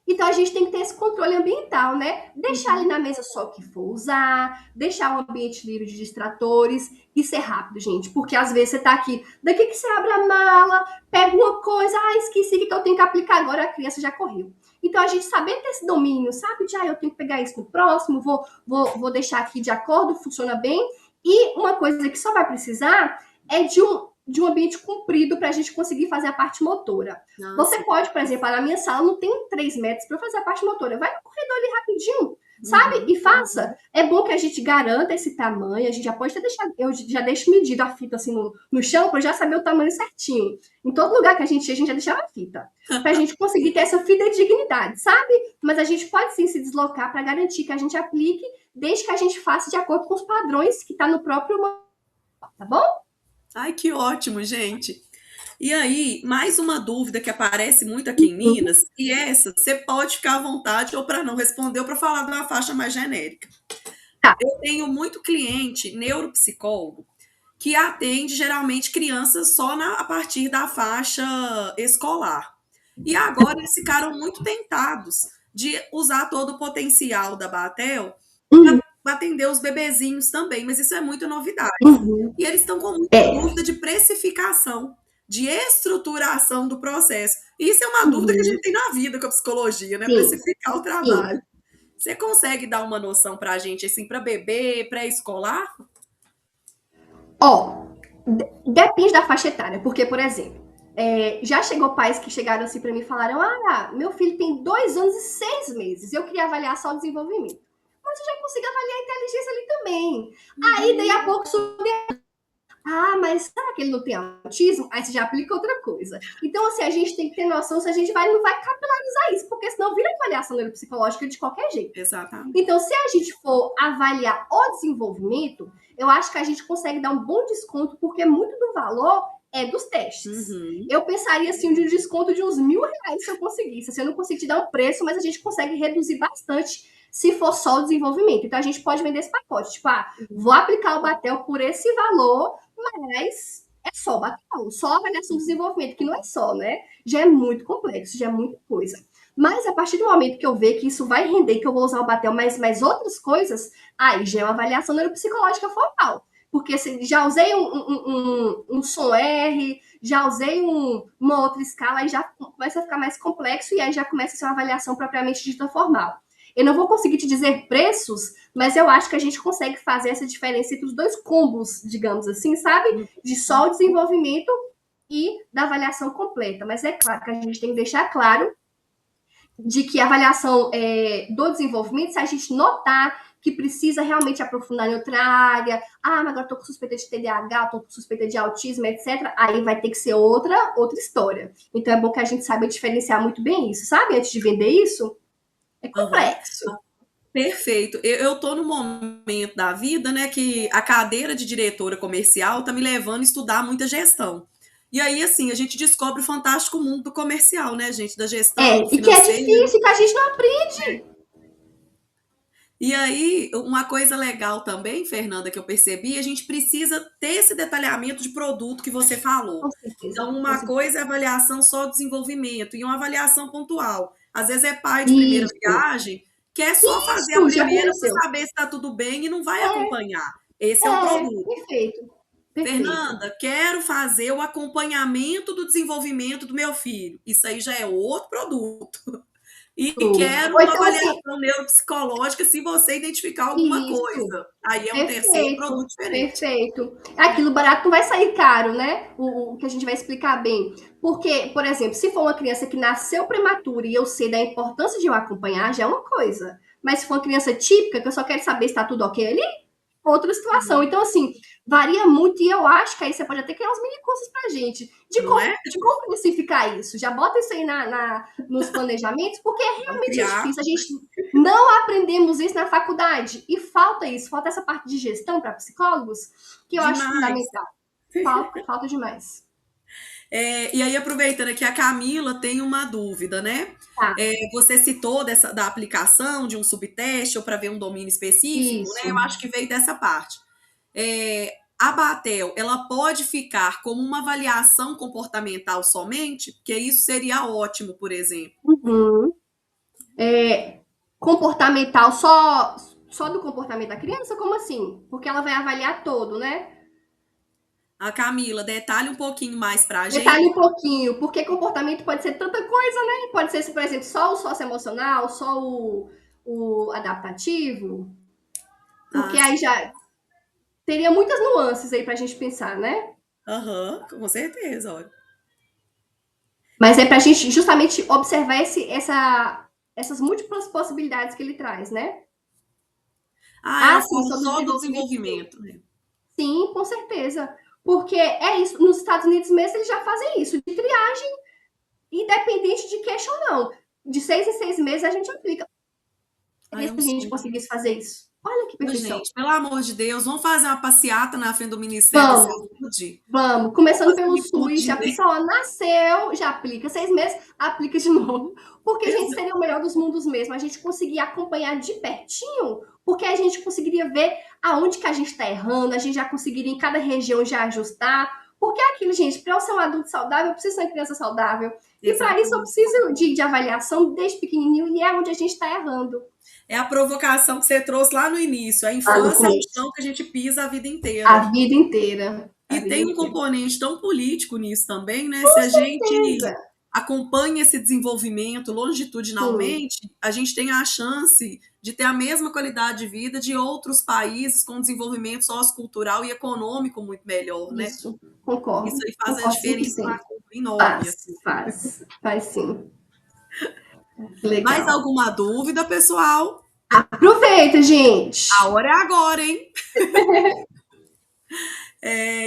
Então, a gente tem que ter esse controle ambiental, né? Deixar ali na mesa só o que for usar, deixar o ambiente livre de distratores e ser rápido, gente. Porque às vezes você tá aqui, daqui que você abre a mala, pega uma coisa, esqueci o que eu tenho que aplicar agora, a criança já correu. Então, a gente saber ter esse domínio, sabe? De, eu tenho que pegar isso no próximo, vou deixar aqui de acordo, funciona bem. E uma coisa que só vai precisar é de um ambiente comprido para a gente conseguir fazer a parte motora. Nossa. Você pode, por exemplo, na minha sala não tem 3 metros para fazer a parte motora. Vai no corredor ali rapidinho, sabe? E faça. É bom que a gente garanta esse tamanho. A gente já pode ter deixado... Eu já deixo medido a fita assim no chão para já saber o tamanho certinho. Em todo lugar que a gente já deixava a fita. Para a gente conseguir ter essa fidedignidade, sabe? Mas a gente pode sim se deslocar para garantir que a gente aplique, desde que a gente faça de acordo com os padrões que está no próprio manual, tá bom? Ai, que ótimo, gente. E aí, mais uma dúvida que aparece muito aqui em Minas, e essa você pode ficar à vontade ou para não responder ou para falar de uma faixa mais genérica. Tá. Eu tenho muito cliente neuropsicólogo que atende geralmente crianças só a partir da faixa escolar. E agora eles ficaram muito tentados de usar todo o potencial da Batel Uhum, para atender os bebezinhos também, mas isso é muita novidade. uhum. E eles estão com muita É. dúvida de precificação, de estruturação do processo. E isso é uma dúvida que a Uhum. gente tem na vida com a psicologia, né? Sim, Precificar o sim. trabalho. Você consegue dar uma noção para a gente, assim, para bebê, pré-escolar? Ó, depende da faixa etária, porque, por exemplo, já chegou pais que chegaram assim para mim e falaram: Ah, meu filho tem 2 anos e 6 meses, eu queria avaliar só o desenvolvimento. Mas eu já consigo avaliar a inteligência ali também. Aí, daí a pouco, ah, mas será que ele não tem autismo? Aí você já aplica outra coisa. Então, assim, a gente tem que ter noção se a gente não vai capilarizar isso, porque senão vira avaliação neuropsicológica de qualquer jeito. Exatamente. Então, se a gente for avaliar o desenvolvimento, eu acho que a gente consegue dar um bom desconto, porque muito do valor é dos testes. Uhum. Eu pensaria, assim, de um desconto de uns R$ 1.000 se eu conseguisse. Assim, eu não consigo te dar um preço, mas a gente consegue reduzir bastante se for só o desenvolvimento. Então, a gente pode vender esse pacote. Tipo, vou aplicar o Batel por esse valor, mas é só Batel, só avaliação do desenvolvimento, que não é só, né? Já é muito complexo, já é muita coisa. Mas a partir do momento que eu ver que isso vai render, que eu vou usar o Batel mais outras coisas, aí já é uma avaliação neuropsicológica formal. Porque já usei um som R, já usei uma outra escala, aí já começa a ficar mais complexo e aí já começa a ser uma avaliação propriamente dita formal. Eu não vou conseguir te dizer preços, mas eu acho que a gente consegue fazer essa diferença entre os dois combos, digamos assim, sabe? De só o desenvolvimento e da avaliação completa. Mas é claro que a gente tem que deixar claro de que a avaliação do desenvolvimento, se a gente notar que precisa realmente aprofundar em outra área, mas agora estou com suspeita de TDAH, estou com suspeita de autismo, etc., aí vai ter que ser outra história. Então é bom que a gente saiba diferenciar muito bem isso, sabe? Antes de vender isso, é complexo. Uhum. Perfeito. Eu tô no momento da vida, né, que a cadeira de diretora comercial tá me levando a estudar muita gestão. E aí, assim, a gente descobre o fantástico mundo do comercial, né, gente, da gestão, do E que é financeiro. difícil, que a gente não aprende. E aí, uma coisa legal também, Fernanda, que eu percebi, a gente precisa ter esse detalhamento de produto que você falou. Com certeza, Então, com uma certeza. coisa é avaliação só do desenvolvimento e uma avaliação pontual. Às vezes é pai de primeira Isso, viagem, quer só fazer a já primeira aconteceu. para saber se está tudo bem e não vai É, acompanhar. Esse é um produto. perfeito, perfeito. Fernanda, quero fazer o acompanhamento do desenvolvimento do meu filho. Isso aí já é outro produto. E quero Ou uma então, assim, avaliação neuropsicológica se você identificar alguma isso. coisa. Aí é um terceiro Perfeito, produto diferente. perfeito. Aquilo barato não vai sair caro, né? O que a gente vai explicar bem. Porque, por exemplo, se for uma criança que nasceu prematura e eu sei da importância de eu acompanhar, já é uma coisa. Mas se for uma criança típica, que eu só quero saber se está tudo ok ali, outra situação. Uhum. Então, assim, varia muito e eu acho que aí você pode até criar uns mini cursos pra gente Não é? de como classificar isso. Já bota isso aí nos planejamentos, porque Vamos realmente é criar. difícil. A gente não aprendemos isso na faculdade e falta isso, falta essa parte de gestão para psicólogos, que eu acho Demais. fundamental. Falta demais. E aí, aproveitando aqui, a Camila tem uma dúvida, né? Tá, Você citou da aplicação de um subteste ou para ver um domínio específico, né? Eu isso. acho que veio dessa parte. A Batel, ela pode ficar como uma avaliação comportamental somente? Porque isso seria ótimo, por exemplo. Uhum. Comportamental só do comportamento da criança? Como assim? Porque ela vai avaliar todo, né? A Camila, detalhe um pouquinho mais para a Detalhe gente. um pouquinho, porque comportamento pode ser tanta coisa, né? Pode ser, por exemplo, só o socioemocional, só o adaptativo, Ah, porque aí já teria muitas nuances aí pra gente pensar, né? aham, com certeza, olha. Mas é pra gente justamente observar essas múltiplas possibilidades que ele traz, né? Ela Sim, falou sobre o só do desenvolvimento, sim. desenvolvimento, né? Sim, com certeza. Porque é isso. Nos Estados Unidos mesmo, eles já fazem isso, de triagem, independente de queixa ou não. De 6 em 6 meses a gente aplica. É um Se a gente sonho. conseguisse fazer isso. Olha que perfeição. Gente, pelo amor de Deus, vamos fazer uma passeata na frente do Ministério da Vamos, Saúde? vamos. Começando Fazer um pelo SUS, já encontro. pensou, ó, nasceu, já aplica 6 meses, aplica de novo. Porque, gente, seria o melhor dos mundos mesmo. A gente conseguir acompanhar de pertinho porque a gente conseguiria ver aonde que a gente está errando, a gente já conseguiria em cada região já ajustar. Porque é aquilo, gente, para eu ser um adulto saudável, eu preciso ser uma criança saudável. E para isso eu Exatamente. preciso de avaliação desde pequenininho, e é onde a gente está errando. É a provocação que você trouxe lá no início. A Lá no infância é o começo. chão que a gente pisa a vida inteira. A vida inteira. A E vida tem um inteira. componente tão político nisso também, né? Se Com a certeza. gente acompanha esse desenvolvimento Sim, longitudinalmente, a gente tem a chance de ter a mesma qualidade de vida de outros países com desenvolvimento sociocultural e econômico muito melhor, né? isso. Isso Concordo. aí faz uma Concordo diferença 100%. enorme, Faz, assim. faz. Faz sim. Mais Legal. alguma dúvida, pessoal? Aproveita, A gente. hora é agora, hein?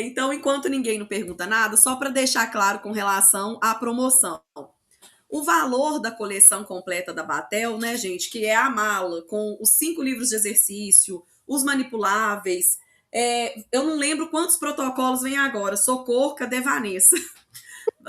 Então, enquanto ninguém não pergunta nada, só para deixar claro com relação à promoção. O valor da coleção completa da Batel, né, gente, que é a mala com os 5 livros de exercício, os manipuláveis. Eu não lembro quantos protocolos vem agora. Socorro, cadê Vanessa?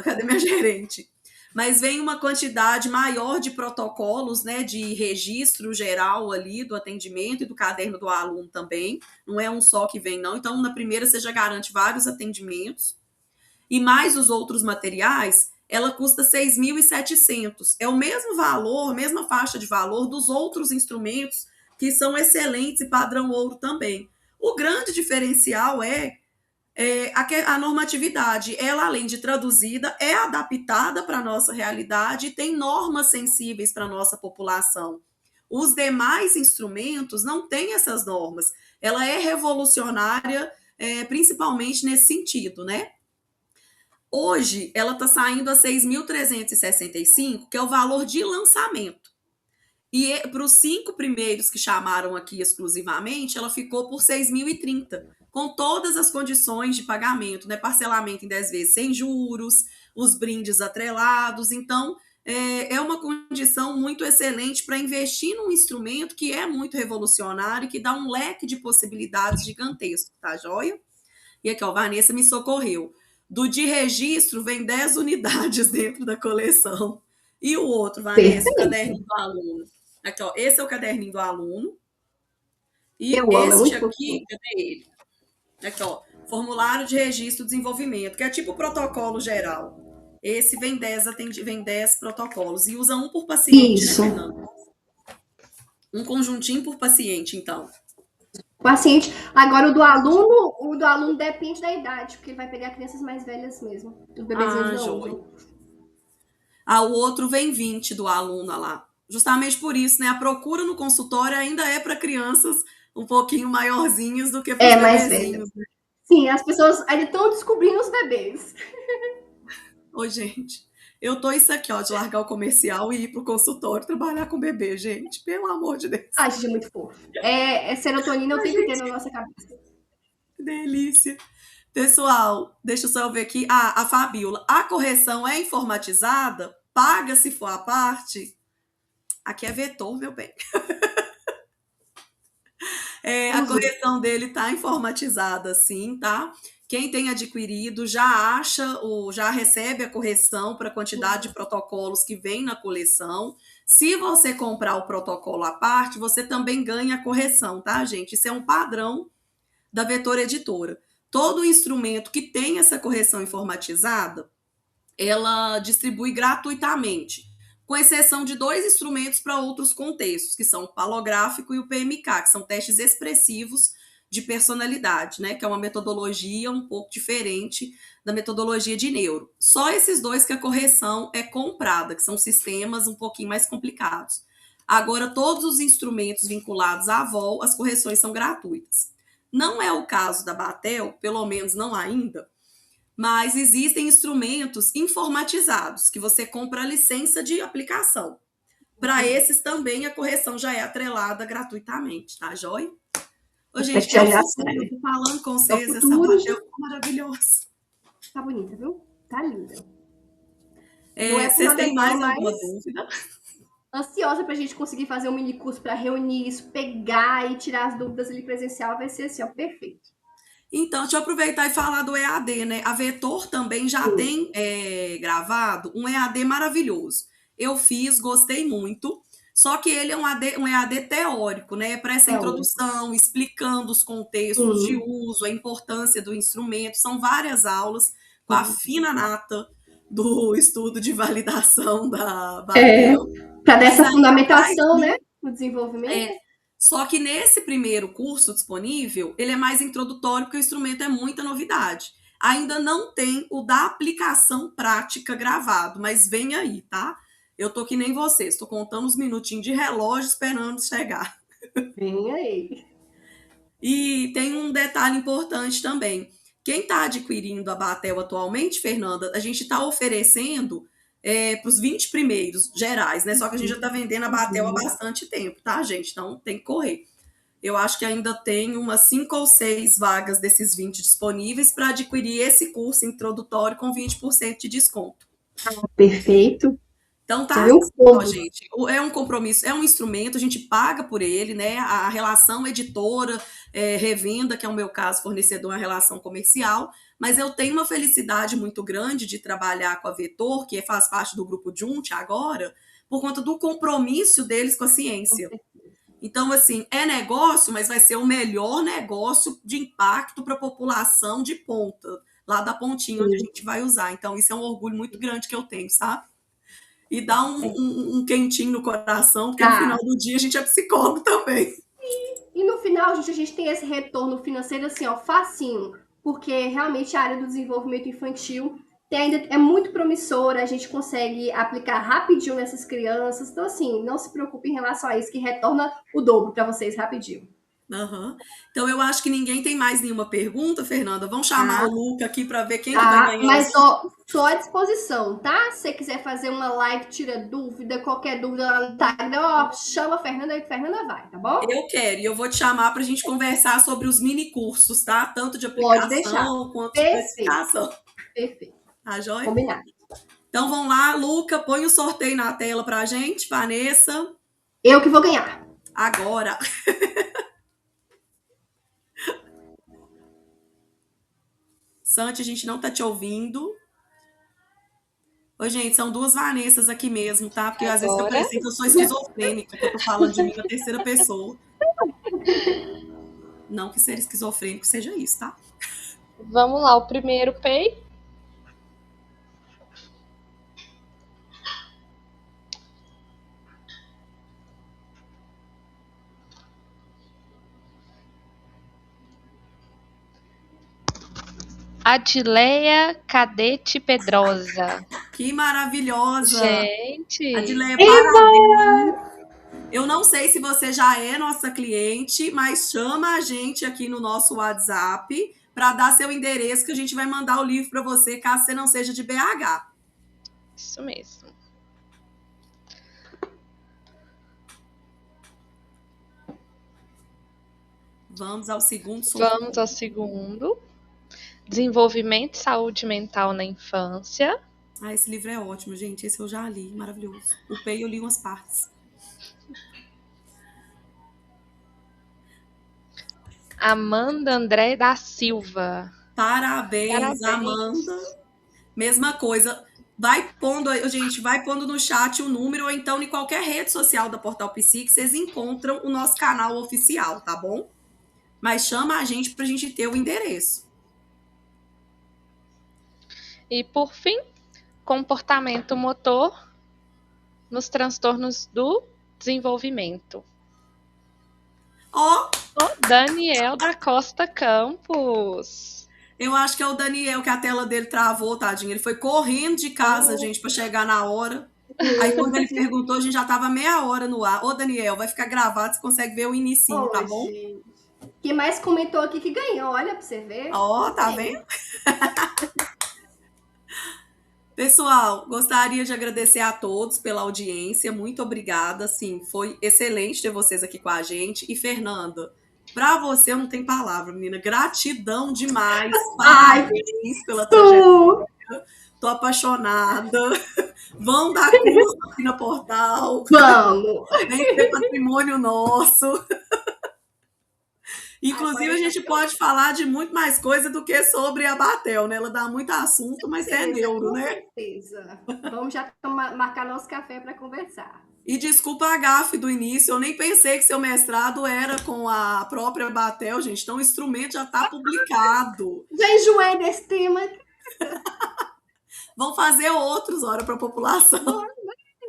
Cadê minha gerente? Mas vem uma quantidade maior de protocolos, né, de registro geral ali do atendimento e do caderno do aluno também. Não é um só que vem, não. Então, na primeira, você já garante vários atendimentos. E mais os outros materiais, ela custa 6.700. É o mesmo valor, mesma faixa de valor dos outros instrumentos que são excelentes e padrão ouro também. O grande diferencial a normatividade. Ela, além de traduzida, é adaptada para a nossa realidade e tem normas sensíveis para a nossa população. Os demais instrumentos não têm essas normas. Ela é revolucionária, principalmente nesse sentido, né? Hoje, ela está saindo a 6.365, que é o valor de lançamento. E para os 5 primeiros que chamaram aqui exclusivamente, ela ficou por 6.030, com todas as condições de pagamento, né? Parcelamento em 10 vezes sem juros, os brindes atrelados. Então, é uma condição muito excelente para investir num instrumento que é muito revolucionário e que dá um leque de possibilidades gigantesco, tá joia? E aqui, ó, Vanessa me socorreu. Do de registro, vem 10 unidades dentro da coleção. E o outro, Vanessa, o Perfeito. caderninho do aluno. Aqui, ó, esse é o caderninho do aluno. E Eu amo, é este muito aqui, fofinho. cadê ele? Aqui, ó, formulário de registro e desenvolvimento, que é tipo o protocolo geral. Esse vem 10 protocolos. E usa um por paciente, né, Isso. Fernanda? Um conjuntinho por paciente, então. O paciente. Agora, o do aluno depende da idade, porque ele vai pegar crianças mais velhas mesmo. Os bebezinhos Ah, não joia. usam. O outro vem 20 do aluno lá. Justamente por isso, né? A procura no consultório ainda é para crianças um pouquinho maiorzinhas do que para os É mais velha. bebezinhos, né? Sim, as pessoas ainda estão descobrindo os bebês. Ô, gente, eu tô isso aqui, ó, de largar o comercial e ir pro consultório trabalhar com bebê, gente. Pelo amor de Deus. Ai, gente, é muito fofo. É serotonina o Ai, tempo inteiro gente, na nossa cabeça. que delícia. Pessoal, deixa eu só ver aqui. A Fabiola. A correção é informatizada? Paga se for a parte? Aqui é vetor, meu bem. A Os dois. correção dele está informatizada, sim, tá? Quem tem adquirido já acha ou já recebe a correção para a quantidade de protocolos que vem na coleção. Se você comprar o protocolo à parte, você também ganha a correção, tá, gente? Isso é um padrão da Vetor Editora. Todo instrumento que tem essa correção informatizada, ela distribui gratuitamente, com exceção de 2 instrumentos para outros contextos, que são o palográfico e o PMK, que são testes expressivos de personalidade, né? Que é uma metodologia um pouco diferente da metodologia de neuro. Só esses 2 que a correção é comprada, que são sistemas um pouquinho mais complicados. Agora, todos os instrumentos vinculados à VOL, as correções são gratuitas. Não é o caso da Batel, pelo menos não ainda, mas existem instrumentos informatizados que você compra a licença de aplicação. Para esses também a correção já é atrelada gratuitamente, tá, joia? Ô, gente, Já é o já futuro, eu sai. tô falando com É o vocês, essa futuro, Batel gente. ficou maravilhosa. Tá bonita, viu? Tá linda. Não é por Vocês nada têm não, mais alguma mas dúvida? ansiosa pra gente conseguir fazer um mini curso para reunir isso, pegar e tirar as dúvidas ali presencial, vai ser assim, ó, perfeito. Então, deixa eu aproveitar e falar do EAD, né? A Vetor também já Sim. tem gravado um EAD maravilhoso. Eu fiz, gostei muito. Só que ele é um EAD teórico, né? Para essa Teórico. introdução, explicando os contextos de Sim, uso, a importância do instrumento. São várias aulas com a sim. fina nata do estudo de validação da É, Batel, para dar mas essa ainda vai fundamentação, né, vir. no desenvolvimento. Só que nesse primeiro curso disponível, ele é mais introdutório, porque o instrumento é muita novidade. Ainda não tem o da aplicação prática gravado, mas vem aí, tá? Eu tô que nem vocês, tô contando os minutinhos de relógio esperando chegar. Vem aí. E tem um detalhe importante também. Quem está adquirindo a Batel atualmente, Fernanda, a gente está oferecendo para os 20 primeiros gerais, né? Só que a gente já está vendendo a Batel há bastante tempo, tá, gente? Então tem que correr. Eu acho que ainda tem umas 5 ou 6 vagas desses 20 disponíveis para adquirir esse curso introdutório com 20% de desconto. Perfeito. Então Você tá viu o assim, ó, combo? gente. É um compromisso, é um instrumento, a gente paga por ele, né? A relação editora, revenda, que é o meu caso, fornecedor, é uma relação comercial, mas eu tenho uma felicidade muito grande de trabalhar com a Vetor, que faz parte do grupo Junt agora, por conta do compromisso deles com a ciência. Então, assim, é negócio, mas vai ser o melhor negócio de impacto para a população de ponta, lá da pontinha onde a Sim. gente vai usar. Então, isso é um orgulho muito grande que eu tenho, sabe? E dá É. um quentinho no coração, porque no final Tá. do dia a gente é psicólogo também. E no final, gente, a gente tem esse retorno financeiro assim, ó, facinho, porque realmente a área do desenvolvimento infantil ainda é muito promissora, a gente consegue aplicar rapidinho nessas crianças. Então, assim, não se preocupe em relação a isso, que retorna o dobro para vocês rapidinho. Uhum. Então, eu acho que ninguém tem mais nenhuma pergunta, Fernanda. Vamos chamar o Tá? Luca aqui para ver quem que vai Tá, ganhar mas esse. ó, tô à disposição, tá? Se você quiser fazer uma live, tira dúvida, qualquer dúvida lá no Instagram, ó, chama a Fernanda aí que a Fernanda vai, tá bom? Eu quero, e eu vou te chamar para a gente conversar sobre os mini cursos, tá? Tanto de Pode deixar. aplicação quanto de Perfeito, especificação. perfeito. Tá joia? Combinado. Então vamos lá, Luca, põe o sorteio na tela pra gente, Vanessa. Eu que vou ganhar. Agora. Santi, a gente não tá te ouvindo. Ô, gente, são duas Vanessas aqui mesmo, tá? Porque às vezes fica Agora, parecendo que eu sou esquizofrênica, que eu tô falando de mim na terceira pessoa. Não que ser esquizofrênico seja isso, tá? vamos lá, o primeiro Pay. Adileia Cadete Pedrosa. Que maravilhosa! Gente, Adileia, parabéns! Eu não sei se você já é nossa cliente, mas chama a gente aqui no nosso WhatsApp para dar seu endereço que a gente vai mandar o livro para você, caso você não seja de BH. isso mesmo. Vamos ao segundo sorteio. Vamos ao segundo. Desenvolvimento e saúde mental na infância. Ah, esse livro é ótimo, gente. Esse eu já li, maravilhoso. O Pei eu li umas partes. Amanda André da Silva. Parabéns, Parabéns. Amanda. Mesma coisa. Vai pondo, gente, vai pondo no chat o número, ou então em qualquer rede social da Portal Psi, que vocês encontram o nosso canal oficial, tá bom? Mas chama a gente pra gente ter o endereço. E por fim, comportamento motor nos transtornos do desenvolvimento. Ó, O Daniel da Costa Campos. eu acho que é o Daniel, que a tela dele travou, tadinho. Ele foi correndo de casa, gente, pra chegar na hora. Aí quando ele perguntou, a gente já tava meia hora no ar. Ô, Daniel, vai ficar gravado, você consegue ver o inicinho, tá bom? Gente. Quem mais comentou aqui que ganhou, olha pra você ver. Ó, tá vendo? Pessoal, gostaria de agradecer a todos pela audiência. Muito obrigada. Sim, foi excelente ter vocês aqui com a gente. E, Fernanda, para você eu não tenho palavra, menina. Gratidão demais. Parabéns pela trajetória. Tô apaixonada. Vão dar curso aqui na Portal. Vamos. Vem ser patrimônio nosso. Inclusive, a gente pode falar de muito mais coisa do que sobre a Batel, né? Ela dá muito assunto, mas é neuro, Com né? certeza. Vamos já marcar nosso café para conversar. E desculpa a gafe do início, eu nem pensei que seu mestrado era com a própria Batel, gente. Então o instrumento já está publicado. Já enjoei desse tema. Vão fazer outros, ora, para a população.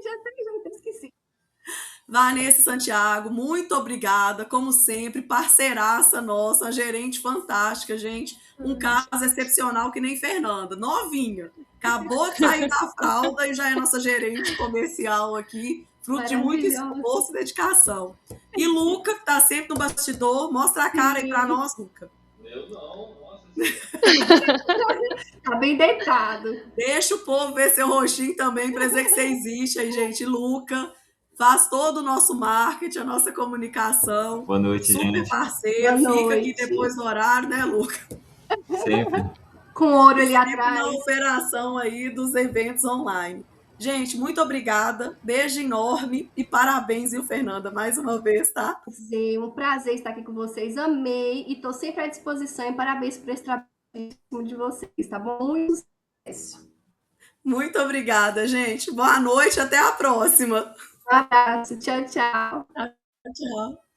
Já até esqueci. Vanessa Santiago, muito obrigada, como sempre, parceiraça nossa, uma gerente fantástica, gente. Um caso excepcional que nem Fernanda, novinha. Acabou de sair da fralda e já é nossa gerente comercial aqui, fruto de muito esforço e dedicação. E Luca, que está sempre no bastidor, mostra a cara aí para nós, Luca. Eu não, nossa. Tá bem deitado. Deixa o povo ver seu rostinho também, para dizer que você existe aí, gente. Luca faz todo o nosso marketing, a nossa comunicação. Boa noite, super gente. parceiro, Boa fica aqui noite. depois do horário, né, Luca? Sempre. Com ouro ali Sempre atrás. na operação aí dos eventos online. Gente, muito obrigada, beijo enorme e parabéns, viu, Fernanda, mais uma vez, tá? Um prazer estar aqui com vocês, amei e estou sempre à disposição e parabéns por esse trabalho de vocês, tá bom? Muito sucesso. Muito obrigada, gente. Boa noite, até a próxima. Um abraço, tchau, tchau. Tchau.